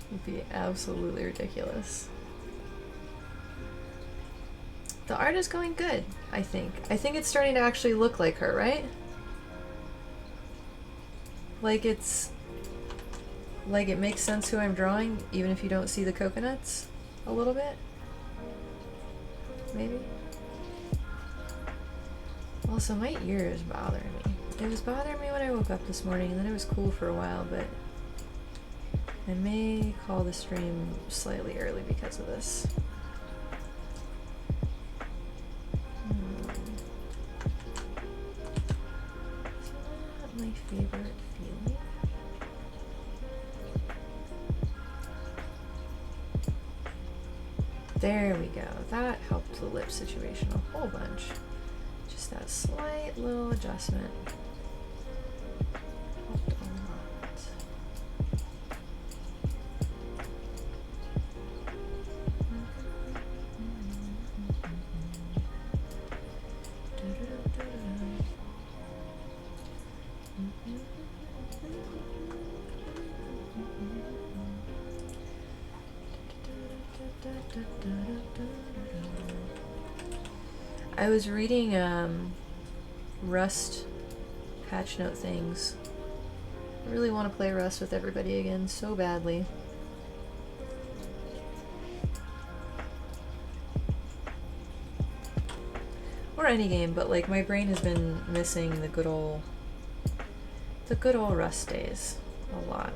It'd be absolutely ridiculous. The art is going good, I think. I think it's starting to actually look like her, right? Like it's... Like it makes sense who I'm drawing, even if you don't see the coconuts a little bit? Maybe? Also, my ear is bothering me. It was bothering me when I woke up this morning, and then it was cool for a while, but I may call the stream slightly early because of this. Is that my favorite feeling? There we go. That helped the lip situation a whole bunch. Just that slight little adjustment. Helped a lot. I was reading Rust patch note things. I really want to play Rust with everybody again so badly. Or any game, but like my brain has been missing the good old Rust days a lot.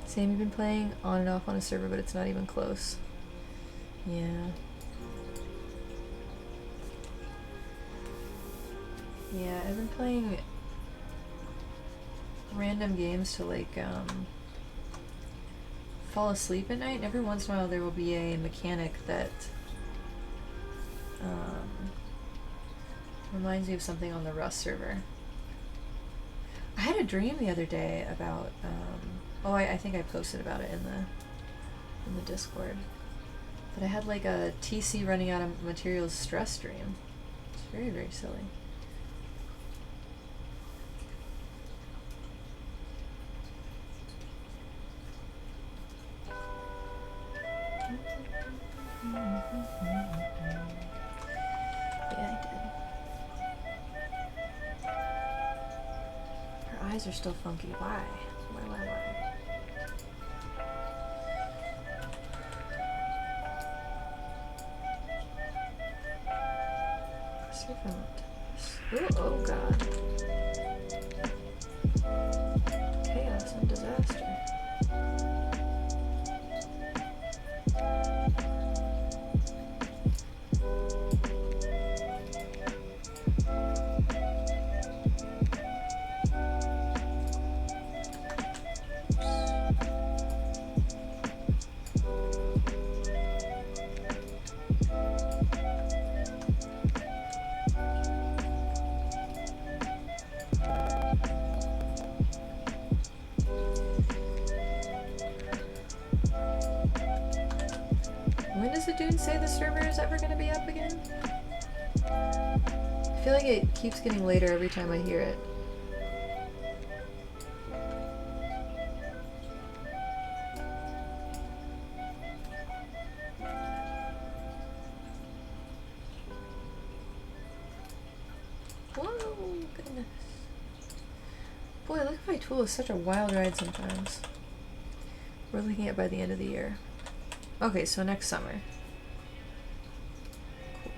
Same, you've been playing on and off on a server, but it's not even close. Yeah. Yeah, I've been playing random games to like fall asleep at night, and every once in a while there will be a mechanic that reminds me of something on the Rust server. I had a dream the other day about I think I posted about it in the Discord. But I had like a TC running out of materials stress dream. It's very, very silly. Yeah, I did. Her eyes are still funky. Why? Why? Ooh, oh god. Chaos and disaster. dude say the server is ever gonna be up again? I feel like it keeps getting later every time I hear it. Whoa, goodness. Boy, Look at My Tool is such a wild ride sometimes. We're looking at by the end of the year. Okay, so next summer. Cool.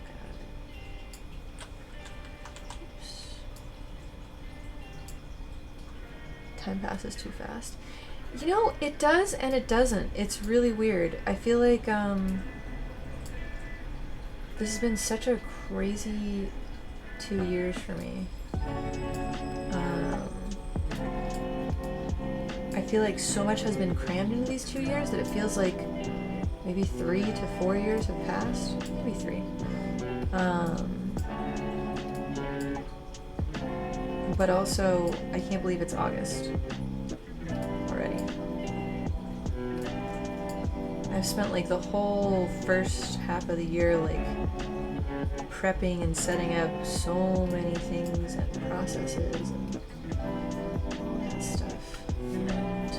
Got it. Oops. Time passes too fast. You know, it does and it doesn't. It's really weird. I feel like this has been such a crazy 2 years for me. I feel like so much has been crammed into these 2 years that it feels like maybe 3 to 4 years have passed. Maybe 3. But also, I can't believe it's August already. I've spent like the whole first half of the year like prepping and setting up so many things and processes and all that stuff. And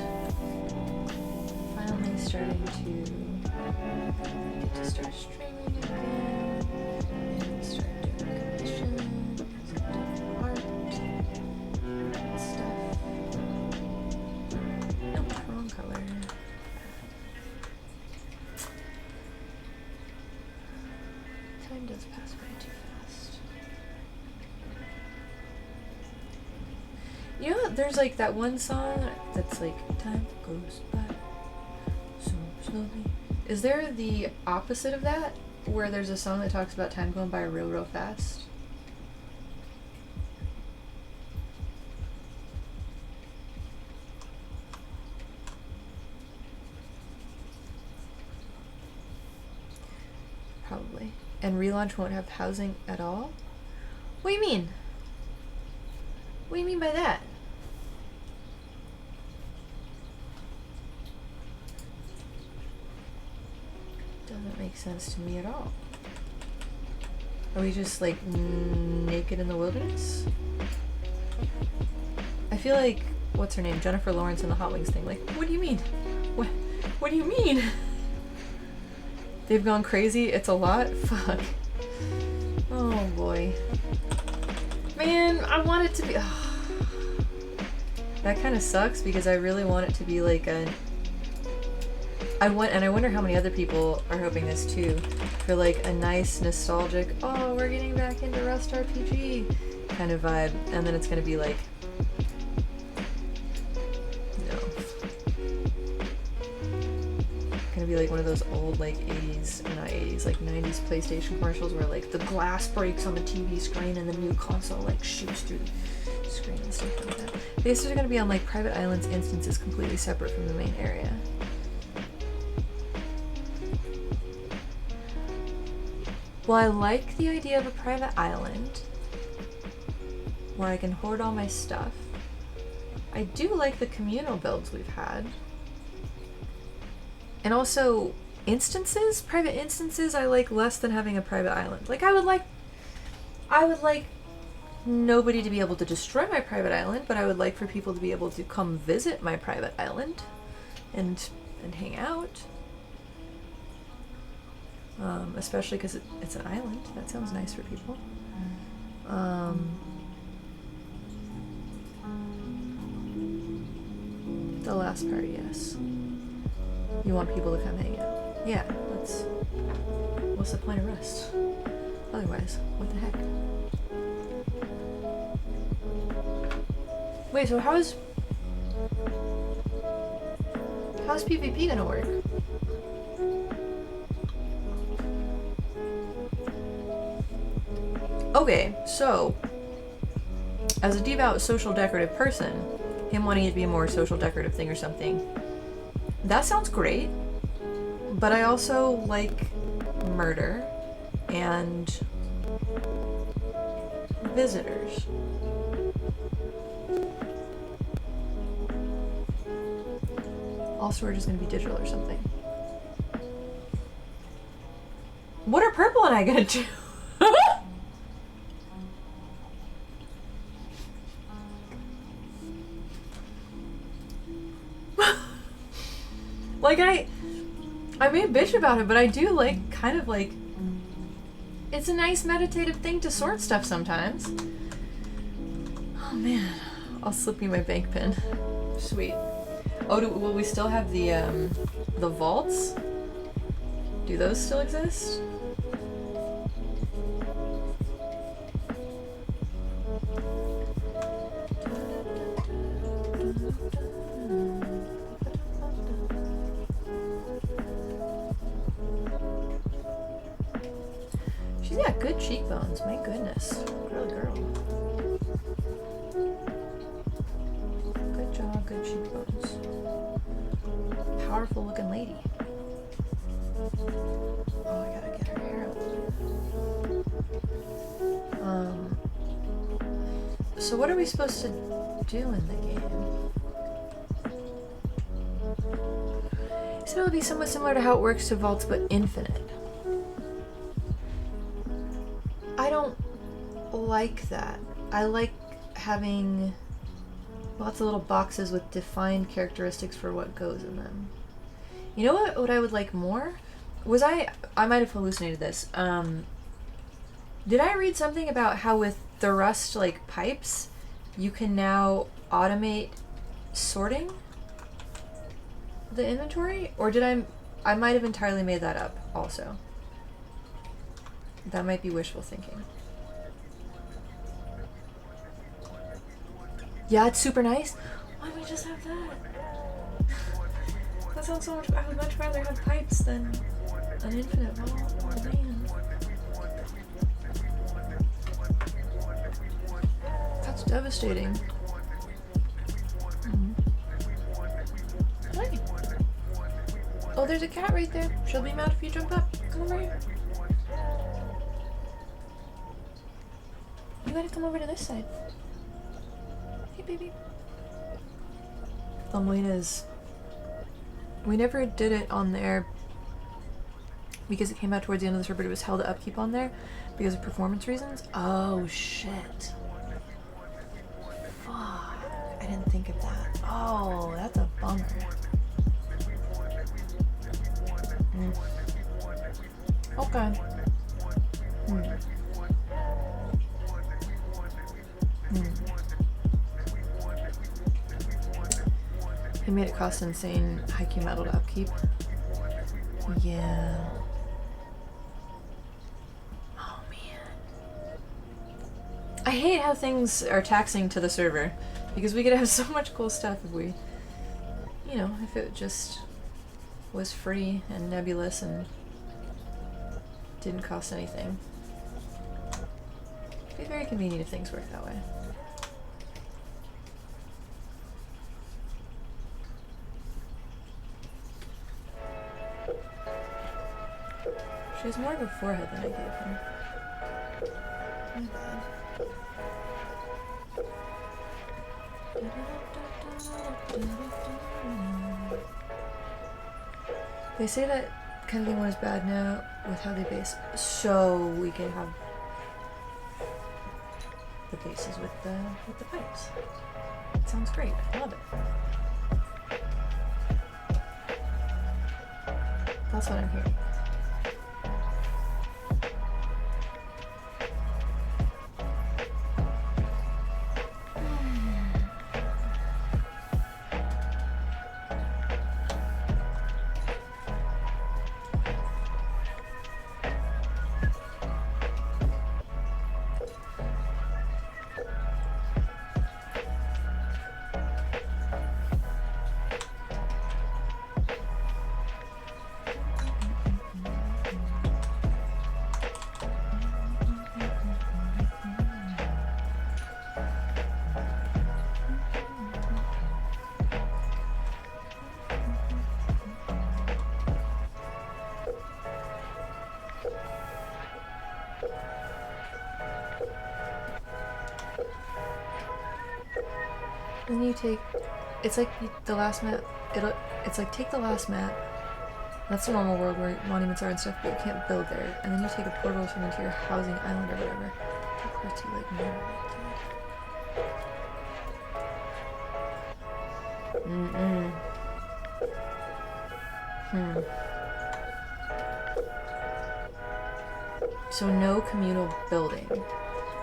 finally starting to get to start streaming again and start doing commissions and doing art and stuff. Nope, wrong color. Time does pass by too fast. You know, there's like that one song that's like, time goes by so slowly. Is there the opposite of that? Where there's a song that talks about time going by real, real fast? Probably. And relaunch won't have housing at all? What do you mean? What do you mean by that? Doesn't make sense to me at all. Are we just like naked in the wilderness? I feel like, what's her name? Jennifer Lawrence in the Hot Wings thing. Like, what do you mean? What do you mean? They've gone crazy? It's a lot? Fuck. Oh boy. Man, I want it to be... That kind of sucks because I really want it to be like a... And I wonder how many other people are hoping this too. For like a nice, nostalgic, oh, we're getting back into Rust RPG kind of vibe. And then it's gonna be like... No. Gonna be like one of those old like 80s, not 80s, like 90s PlayStation commercials where like the glass breaks on the TV screen and the new console like shoots through the screen and stuff like that. Bases are gonna be on like private islands instances completely separate from the main area. Well, I like the idea of a private island where I can hoard all my stuff. I do like the communal builds we've had. And also, instances, private instances, I like less than having a private island. Like, I would like nobody to be able to destroy my private island, but I would like for people to be able to come visit my private island and hang out. Especially because it's an island. That sounds nice for people. The last part, yes. You want people to come hang out. Yeah, what's the point of Rust? Otherwise, what the heck? Wait, so how's PvP gonna work? Okay, so as a devout social decorative person, him wanting it to be a more social decorative thing or something, that sounds great, but I also like murder and visitors. All storage is gonna be digital or something. What are Purple and I gonna do? Like, I may bitch about it, but I do like, kind of like, it's a nice meditative thing to sort stuff sometimes. Oh man, I'll slip you my bank pin. Sweet. Oh, will we still have the vaults? Do those still exist? She's got good cheekbones, my goodness. Girl. Good job, good cheekbones. Powerful looking lady. Oh, I gotta get her hair out. So what are we supposed to do in the game? So it would be somewhat similar to how it works to vaults, but infinite. I don't like that. I like having lots of little boxes with defined characteristics for what goes in them. You know what I would like more? Was I might have hallucinated this. Did I read something about how with the Rust like pipes, you can now automate sorting the inventory? Or did I might have entirely made that up also. That might be wishful thinking. Yeah, it's super nice. Why don't we just have that? That sounds so much. I would much rather have pipes than an infinite vault. Oh man, that's devastating. Hi. Oh, there's a cat right there. She'll be mad if you jump up. Come over here. You gotta come over to this side. Hey, baby. Almoina's. We never did it on there because it came out towards the end of the server, but it was held to upkeep on there because of performance reasons. Oh, shit. Fuck. I didn't think of that. Oh, that's a bummer. Okay. He made it cost insane hiking metal to upkeep. Yeah. Oh man. I hate how things are taxing to the server because we could have so much cool stuff if we, you know, if it just was free and nebulous and didn't cost anything. It'd be very convenient if things worked that way. She has more of a forehead than I gave her. My bad. They say that kind of thing was bad now with how they base, so we can have the bases with the pipes. It sounds great. I love it. That's what I'm hearing. Then you take, it's like the last map it's like take the last map. That's the normal world where monuments are and stuff, but you can't build there. And then you take a portal from into your housing island or whatever. Of course, you like normal. So no communal building.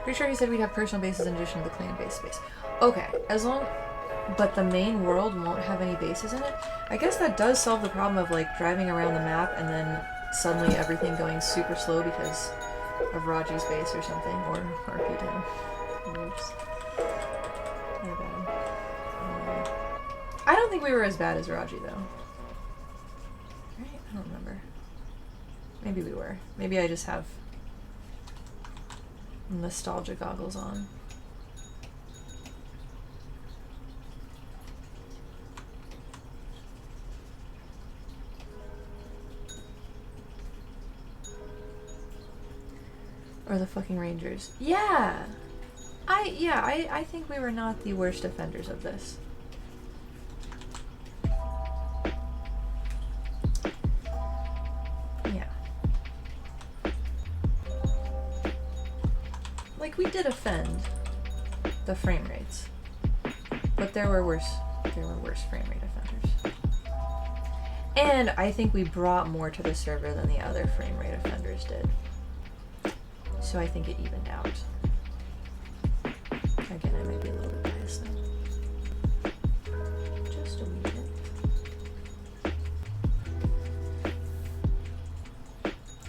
Pretty sure he said we'd have personal bases in addition to the clan-based space. Okay, as long... But the main world won't have any bases in it? I guess that does solve the problem of, like, driving around the map and then suddenly everything going super slow because of Raji's base or something. Or RP10. Oops. My bad. I don't think we were as bad as Raji, though. Right? I don't remember. Maybe we were. Maybe I just have nostalgia goggles on. Or the fucking Rangers. Yeah! I think we were not the worst offenders of this. Yeah. Like, we did offend the frame rates. But there were worse frame rate offenders. And I think we brought more to the server than the other frame rate offenders did. So I think it evened out. Again, I might be a little bit biased though. Just a wee bit.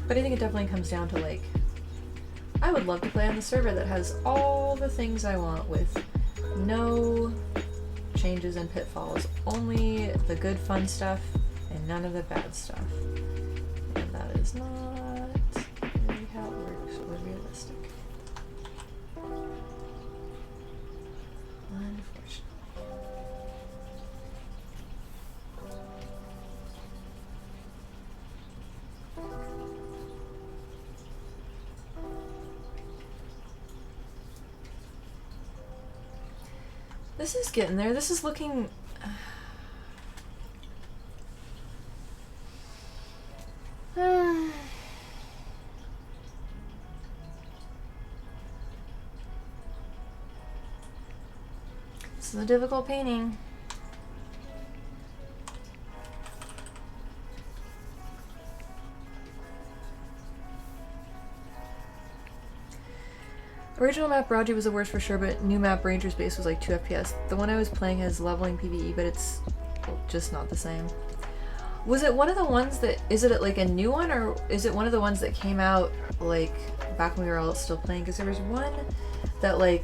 But I think it definitely comes down to, like, I would love to play on the server that has all the things I want with no changes and pitfalls. Only the good fun stuff and none of the bad stuff. And that is not really how it works or realistic. Unfortunately. This is getting there. This is looking... This is a difficult painting. Original map Raji was the worst for sure, but new map Ranger's base was like 2 FPS. The one I was playing has leveling PvE, but it's just not the same. Was it one of the ones that, is it like a new one, or is it one of the ones that came out like back when we were all still playing? Because there was one that, like,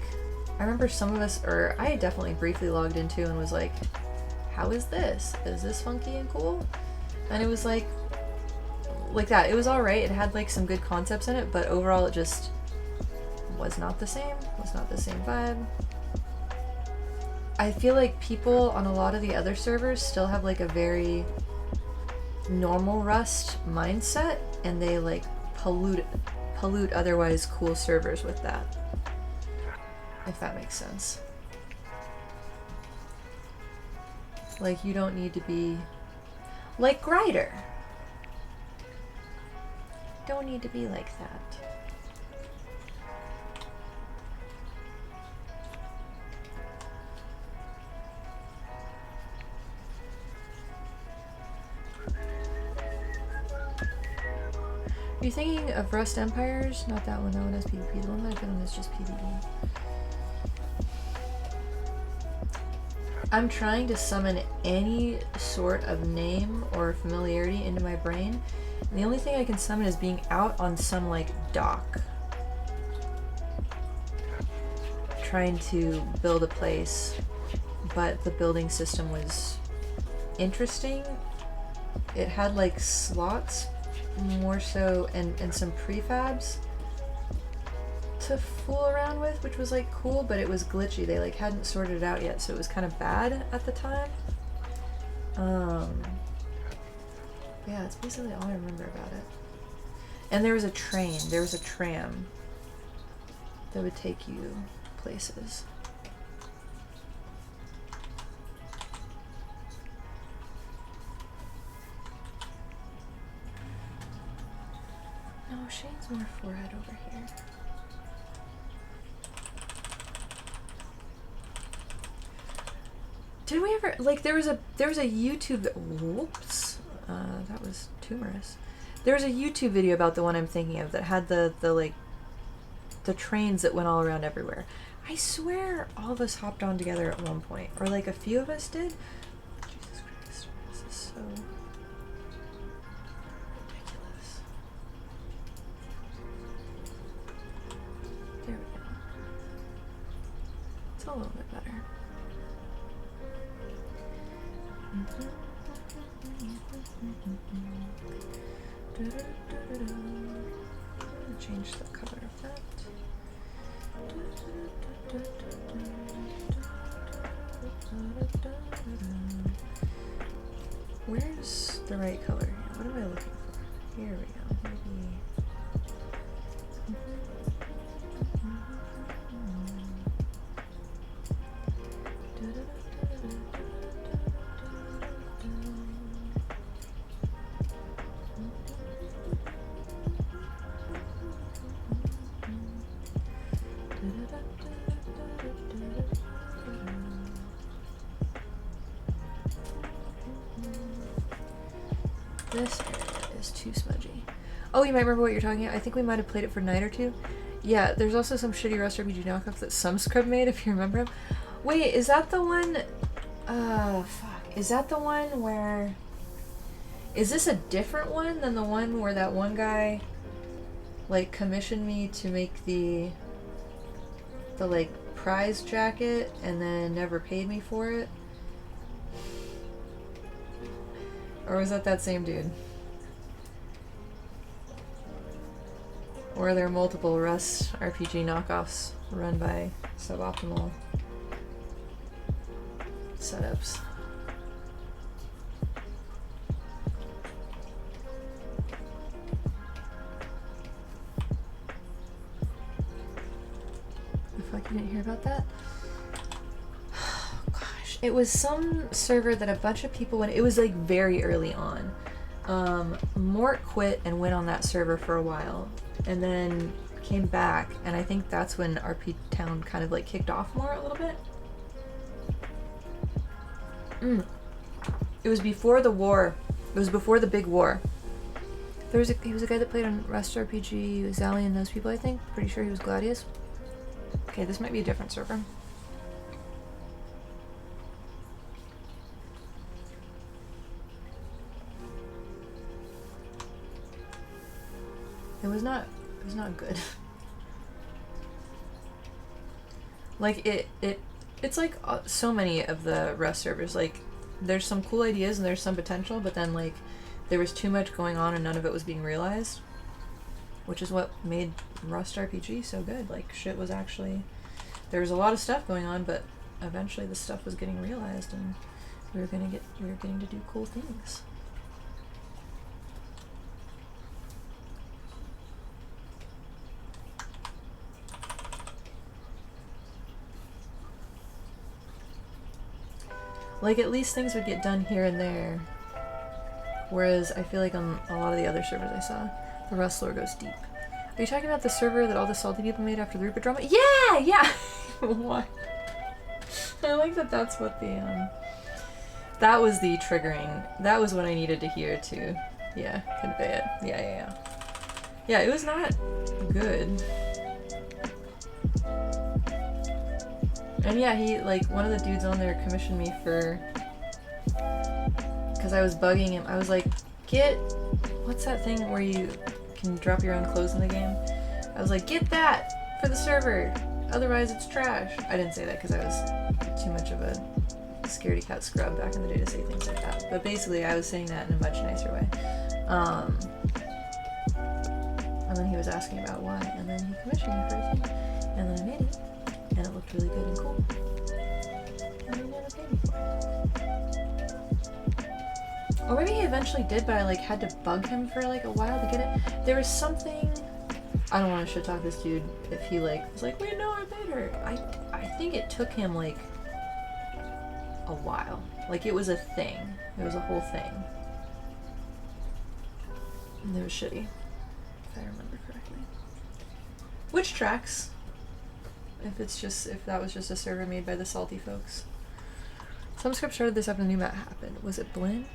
I remember some of us, or I definitely briefly logged into and was like, how is this? Is this funky and cool? And it was like that. It was alright. It had like some good concepts in it, but overall it just was not the same. Was not the same vibe. I feel like people on a lot of the other servers still have like a very normal Rust mindset, and they like pollute otherwise cool servers with that. If that makes sense. Like, you don't need to be like Grider. Don't need to be like that. Are you thinking of Rust Empires? Not that one, that one has PvP. The one that I've been on is just PvE. I'm trying to summon any sort of name or familiarity into my brain, and the only thing I can summon is being out on some, like, dock. Trying to build a place, but the building system was interesting. It had, like, slots, more so, and some prefabs to fool around with, which was like cool, but it was glitchy. They like hadn't sorted it out yet, so it was kind of bad at the time. Yeah, that's basically all I remember about it. And there was a train, there was a tram that would take you places. Some more forehead over here. Did we ever, like, there was a YouTube, whoops, that was tumorous. There was a YouTube video about the one I'm thinking of that had the like, the trains that went all around everywhere. I swear all of us hopped on together at one point, or like a few of us did. Jesus Christ, this is so ridiculous. There we go. It's a little bit better. Change the color of that. Where's the right color here? What am I looking for? Here we go. Maybe. This area is too smudgy. Oh, you might remember what you're talking about. I think we might have played it for a night or two. Yeah, there's also some shitty Rust RPG knockoff that some scrub made, if you remember him. Wait, is that the one... fuck. Is that the one where... Is this a different one than the one where that one guy, like, commissioned me to make the like, prize jacket and then never paid me for it? Or was that same dude? Or are there multiple Rust RPG knockoffs run by suboptimal setups? The fuck, you didn't hear about that? It was some server that a bunch of people went. It was like very early on. Mort quit and went on that server for a while, and then came back, and I think that's when RP Town kind of like kicked off more a little bit. It was before the war. It was before the big war. He was a guy that played on Rust RPG, Zally and those people, I think. Pretty sure he was Gladius. Okay, this might be a different server. It was not good. Like it's like so many of the Rust servers, like there's some cool ideas and there's some potential, but then like there was too much going on and none of it was being realized, which is what made Rust RPG so good. Like shit was actually, there was a lot of stuff going on, but eventually the stuff was getting realized and we were getting to do cool things. Like, at least things would get done here and there. Whereas, I feel like on a lot of the other servers I saw, the Rust lore goes deep. Are you talking about the server that all the salty people made after the Rupert drama? Yeah! Yeah! What? I like that that's what the, that was the triggering, that was what I needed to hear to, yeah, convey it. Yeah. Yeah, it was not good. And yeah, he, like, one of the dudes on there commissioned me for, because I was bugging him. I was like, what's that thing where you can drop your own clothes in the game? I was like, get that for the server, otherwise it's trash. I didn't say that because I was too much of a scaredy cat scrub back in the day to say things like that. But basically, I was saying that in a much nicer way. And then he was asking about why, and then he commissioned me for a thing, and then I made it. And it looked really good and cool. And he never paid me for it. Or maybe he eventually did, but I like had to bug him for like a while to get it. There was something, I don't want to shit talk this dude if he like was like, wait, no, I paid her. I think it took him like a while. Like it was a thing. It was a whole thing. And it was shitty, if I remember correctly. Which tracks? If that was just a server made by the salty folks. Some script started this after the new map happened. Was it Blinn?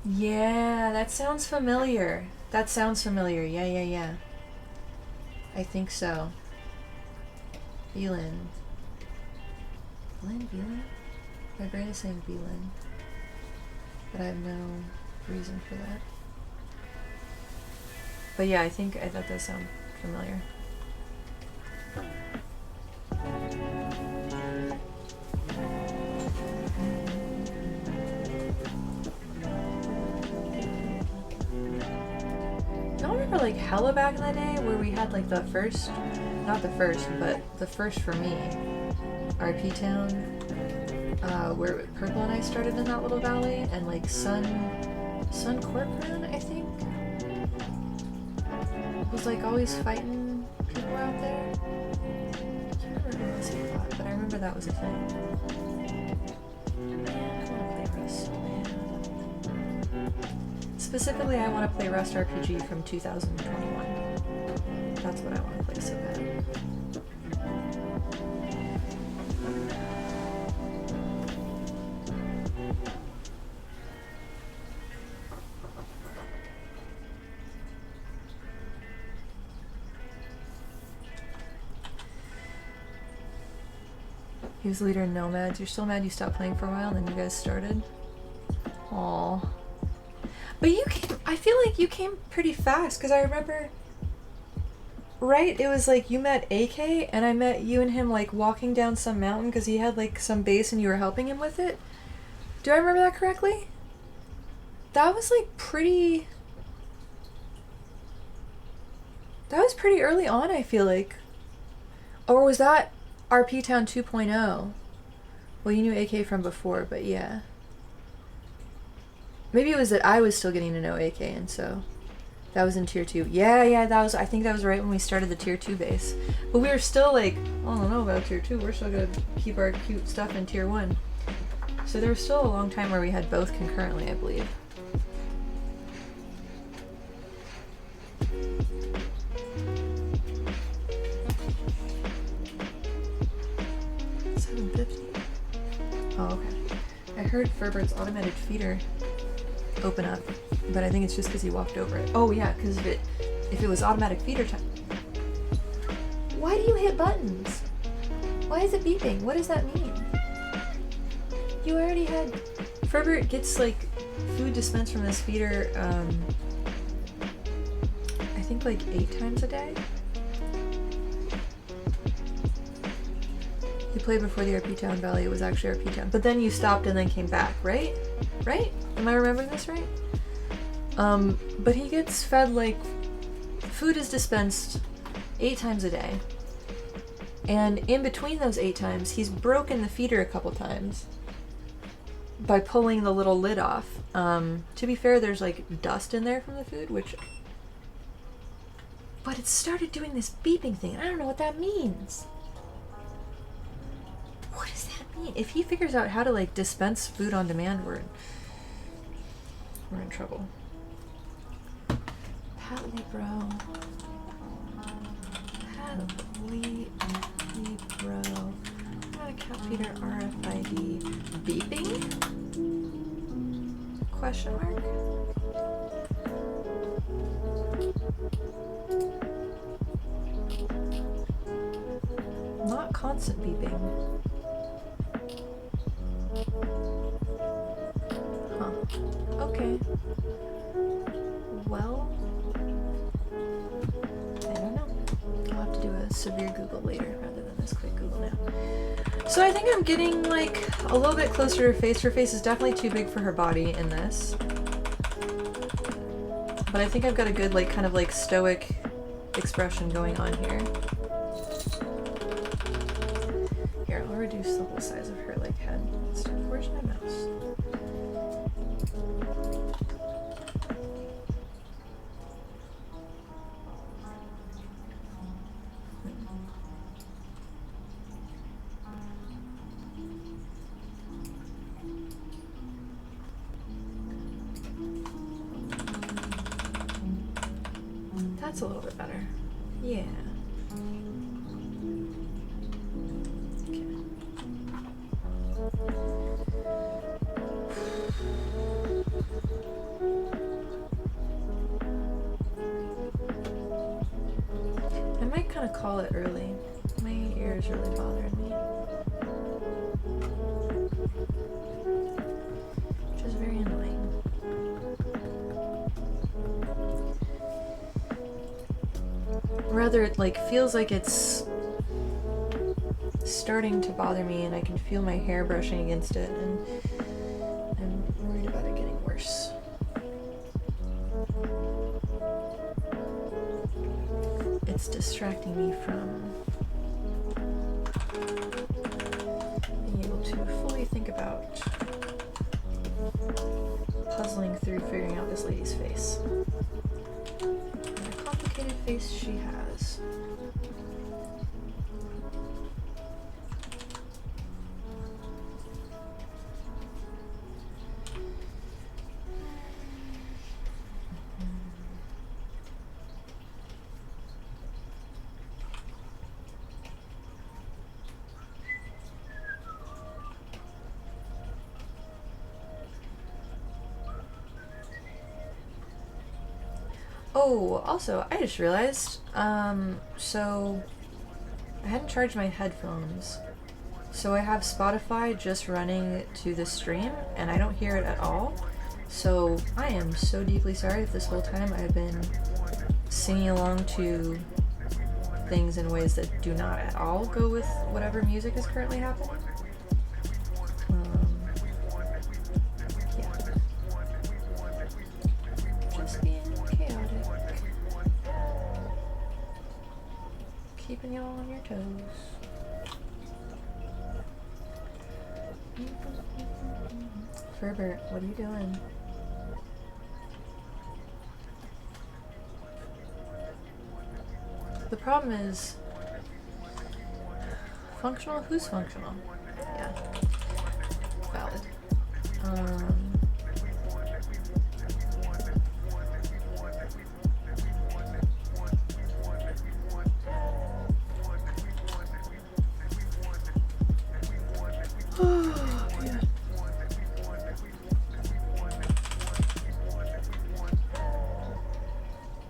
Yeah, that sounds familiar. That sounds familiar. Yeah. I think so. Beelan. Beelan? My brain is saying Beelan. But I have no reason for that. But yeah, I think that does sound familiar. I remember like hella back in the day where we had like the first, not the first, but the first for me, RP Town, where Purple and I started in that little valley, and like Sun Corp Run, I think, was like always fighting people out there. I can't remember who else he fought, but I remember that was a thing. Man, I want to play Rust so bad. Specifically, I want to play Rust RPG from 2021. That's what I want to play so bad. He was the leader in Nomads. You're still mad you stopped playing for a while and then you guys started? Aww. But you came, I feel like you came pretty fast, because I remember, right, it was like you met AK and I met you and him like walking down some mountain because he had like some base and you were helping him with it. Do I remember that correctly? That was like pretty, that was pretty early on, I feel like. Or was that RP Town 2.0? Well, you knew AK from before, but yeah. Maybe it was that I was still getting to know AK, and so that was in tier 2. Yeah, that was, I think that was right when we started the tier 2 base. But we were still like, I don't know about tier 2, we're still gonna keep our cute stuff in tier 1. So there was still a long time where we had both concurrently, I believe. Oh, okay. I heard Ferbert's automated feeder open up, but I think it's just because he walked over it. Oh yeah, because if it was automatic feeder time. Why do you hit buttons? Why is it beeping? What does that mean? You already had... Ferbert gets like food dispensed from this feeder, I think like 8 times a day. You played before the RP Town Valley, it was actually RP Town. But then you stopped and then came back, right? Right? Am I remembering this right? But he gets fed like, food is dispensed 8 times a day. And in between those 8 times, he's broken the feeder a couple times by pulling the little lid off. To be fair, there's like dust in there from the food, which... But it started doing this beeping thing, and I don't know what that means. What does that mean? If he figures out how to like dispense food on demand, we're in trouble. Patley bro. Patley bro. I'm not a cat feeder RFID. Beeping? Question mark? Not constant beeping. Huh. Okay. Well, I don't know. I'll have to do a severe Google later rather than this quick Google now. So I think I'm getting like a little bit closer to her face. Her face is definitely too big for her body in this. But I think I've got a good like kind of like stoic expression going on here. Here, I'll reduce the whole size of her like head. Where's my mouse? That's a little bit better. Yeah. Okay. I might kind of call it early. My ears really bothering me. Which is very annoying. Rather, it like feels like it's starting to bother me, and I can feel my hair brushing against it, and I'm worried about it getting worse. It's distracting me from being able to fully think about puzzling through figuring out this lady's face. And a complicated face she has. Oh, also, I just realized, so I hadn't charged my headphones, so I have Spotify just running to the stream, and I don't hear it at all, so I am so deeply sorry if this whole time I've been singing along to things in ways that do not at all go with whatever music is currently happening. Yeah. Just being chaotic. Keeping y'all on your toes. Ferbert, what are you doing? The problem is, functional? Who's functional? Yeah. Valid. Yeah.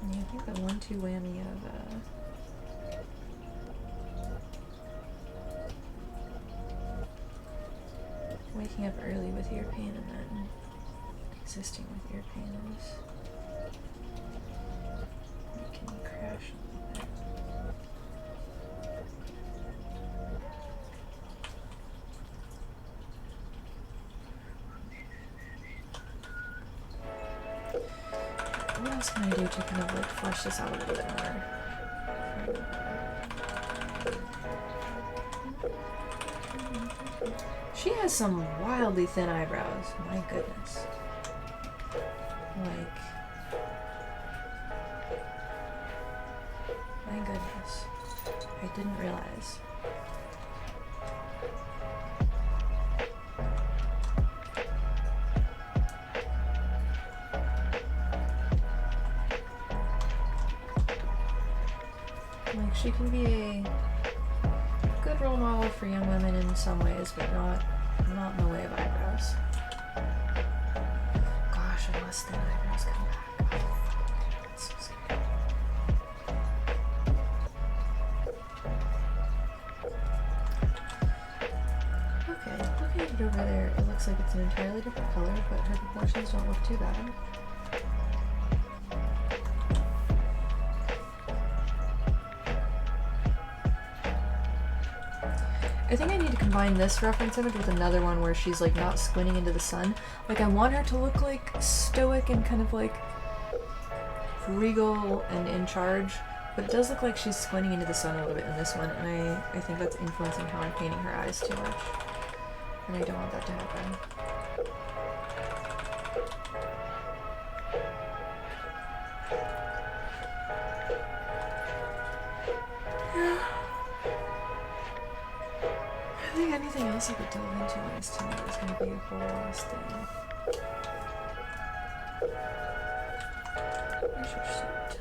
I think the 1-2 whammy of waking up early with ear pain and then existing with ear pain is making me crash a little bit. What else can I do to kind of like flesh this out a little bit more? She has some wildly thin eyebrows. My goodness. Like, my goodness. I didn't realize. Like, she can be a good role model for young women in some ways, but not in the way of eyebrows. Gosh, unless thin eyebrows come back. Oh, that's so scary. Okay, looking at it over there, it looks like it's an entirely different color, but her proportions don't look too bad. I think I need to combine this reference image with another one where she's like not squinting into the sun. Like, I want her to look like stoic and kind of like regal and in charge, but it does look like she's squinting into the sun a little bit in this one, and I think that's influencing how I'm painting her eyes too much. And I don't want that to happen. I think anything else I could delve into on this tonight is going to be a whole ass thing. Where's your suit?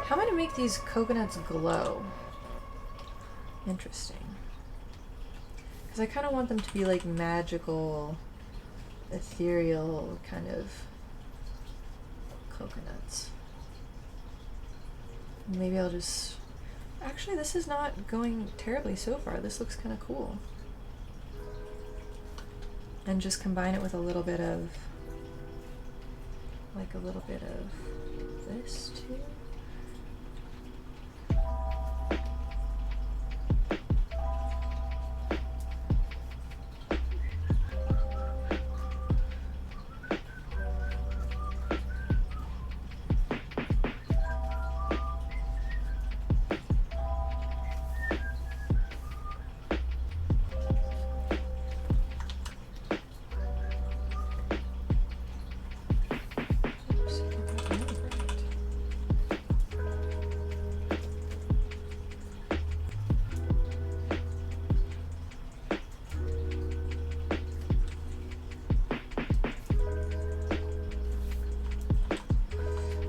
How am I gonna make these coconuts glow? Interesting. Because I kind of want them to be like magical, ethereal kind of coconuts. Maybe I'll just... Actually, this is not going terribly so far. This looks kind of cool. And just combine it with a little bit of... like a little bit of this too.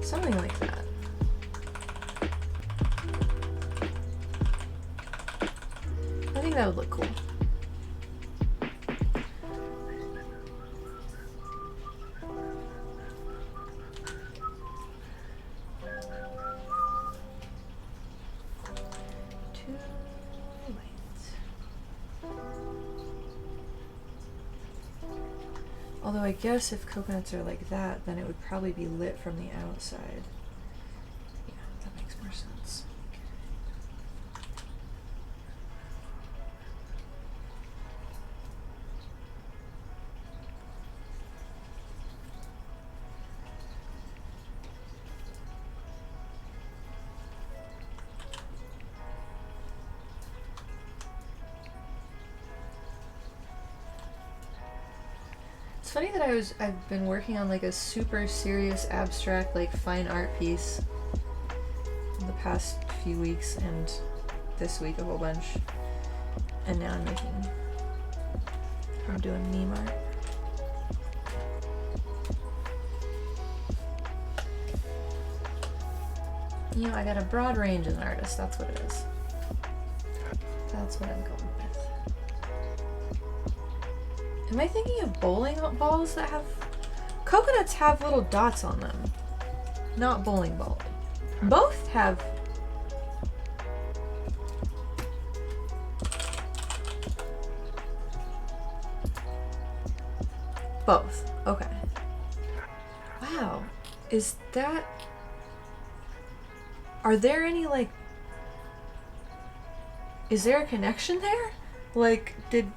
Something like that. I think that would look cool. Too light. Although I guess if coconuts are like that, then it would probably be lit from the outside. Yeah, that makes more sense. It's funny that I've been working on like a super serious abstract like fine art piece in the past few weeks and this week a whole bunch, and now I'm doing meme art. You know, I got a broad range as an artist, that's what it is. That's what I'm going with. Am I thinking of bowling balls that have... Coconuts have little dots on them. Not bowling balls. Both have... Both. Okay. Wow. Is that... Are there any, like... Is there a connection there? Like, did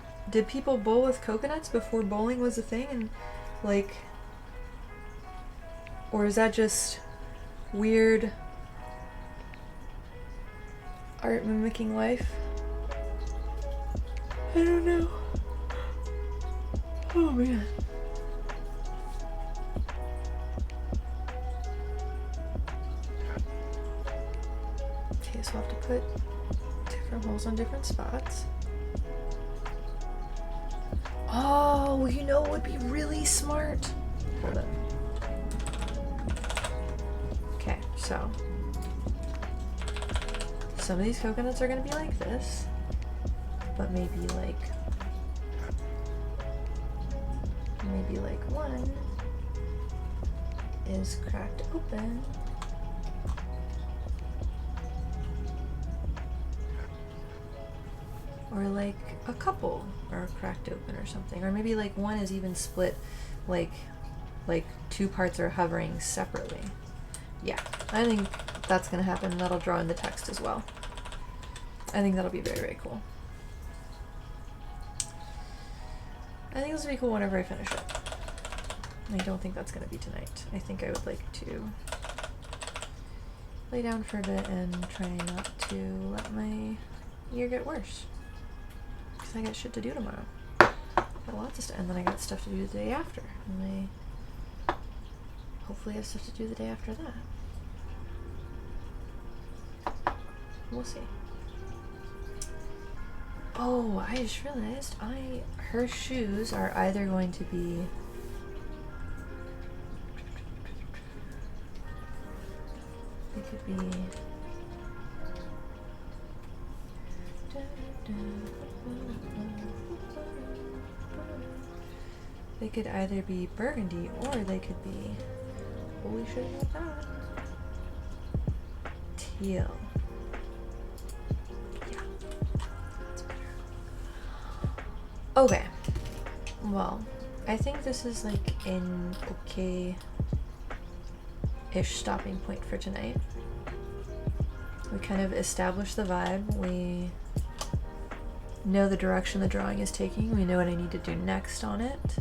people bowl with coconuts before bowling was a thing? And, like... Or is that just weird art mimicking life? I don't know. Oh, man. Okay, so I'll have to put different holes on different spots. Oh, you know what would be really smart? Hold on. Okay, so some of these coconuts are gonna be like this, but maybe like one is cracked open. Or like a couple are cracked open or something. Or maybe like one is even split, like two parts are hovering separately. Yeah, I think that's gonna happen. That'll draw in the text as well. I think that'll be very, very cool. I think this will be cool whenever I finish it. I don't think that's gonna be tonight. I think I would like to lay down for a bit and try not to let my year get worse. I got shit to do tomorrow. Got lots of stuff, and then I got stuff to do the day after. And hopefully I have stuff to do the day after that. We'll see. Oh, I just realized her shoes are either going to be they could be they could either be burgundy or they could be holy shit like that. Teal. Okay, well, I think this is like an okay-ish stopping point for tonight. We kind of established the vibe, we know the direction the drawing is taking, we know what I need to do next on it,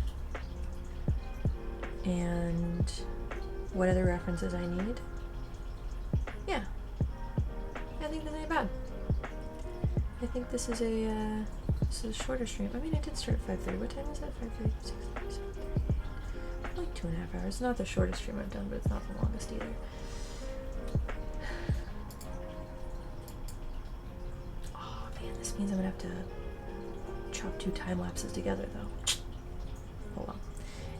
and what other references I need. Yeah, I think this ain't bad. I think this is a shorter stream. I mean, I did start at 5:30. What time was that? 5:30, 6:30, 7:30. Like 2.5 hours. It's not the shortest stream I've done, but it's not the longest either. Oh man, this means I'm gonna have to chop 2 time lapses together though. Oh well.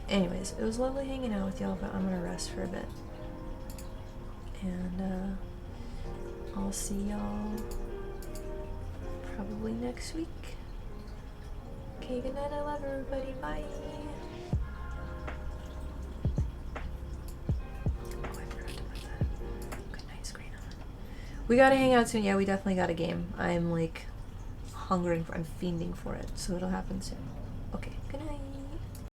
Anyways, it was lovely hanging out with y'all, but I'm gonna rest for a bit. And I'll see y'all probably next week. Okay, good night, I love everybody, bye! Oh, I forgot to put the good night screen on. We gotta hang out soon, yeah, we definitely got a game. I'm like hungering for, I'm fiending for it, so it'll happen soon.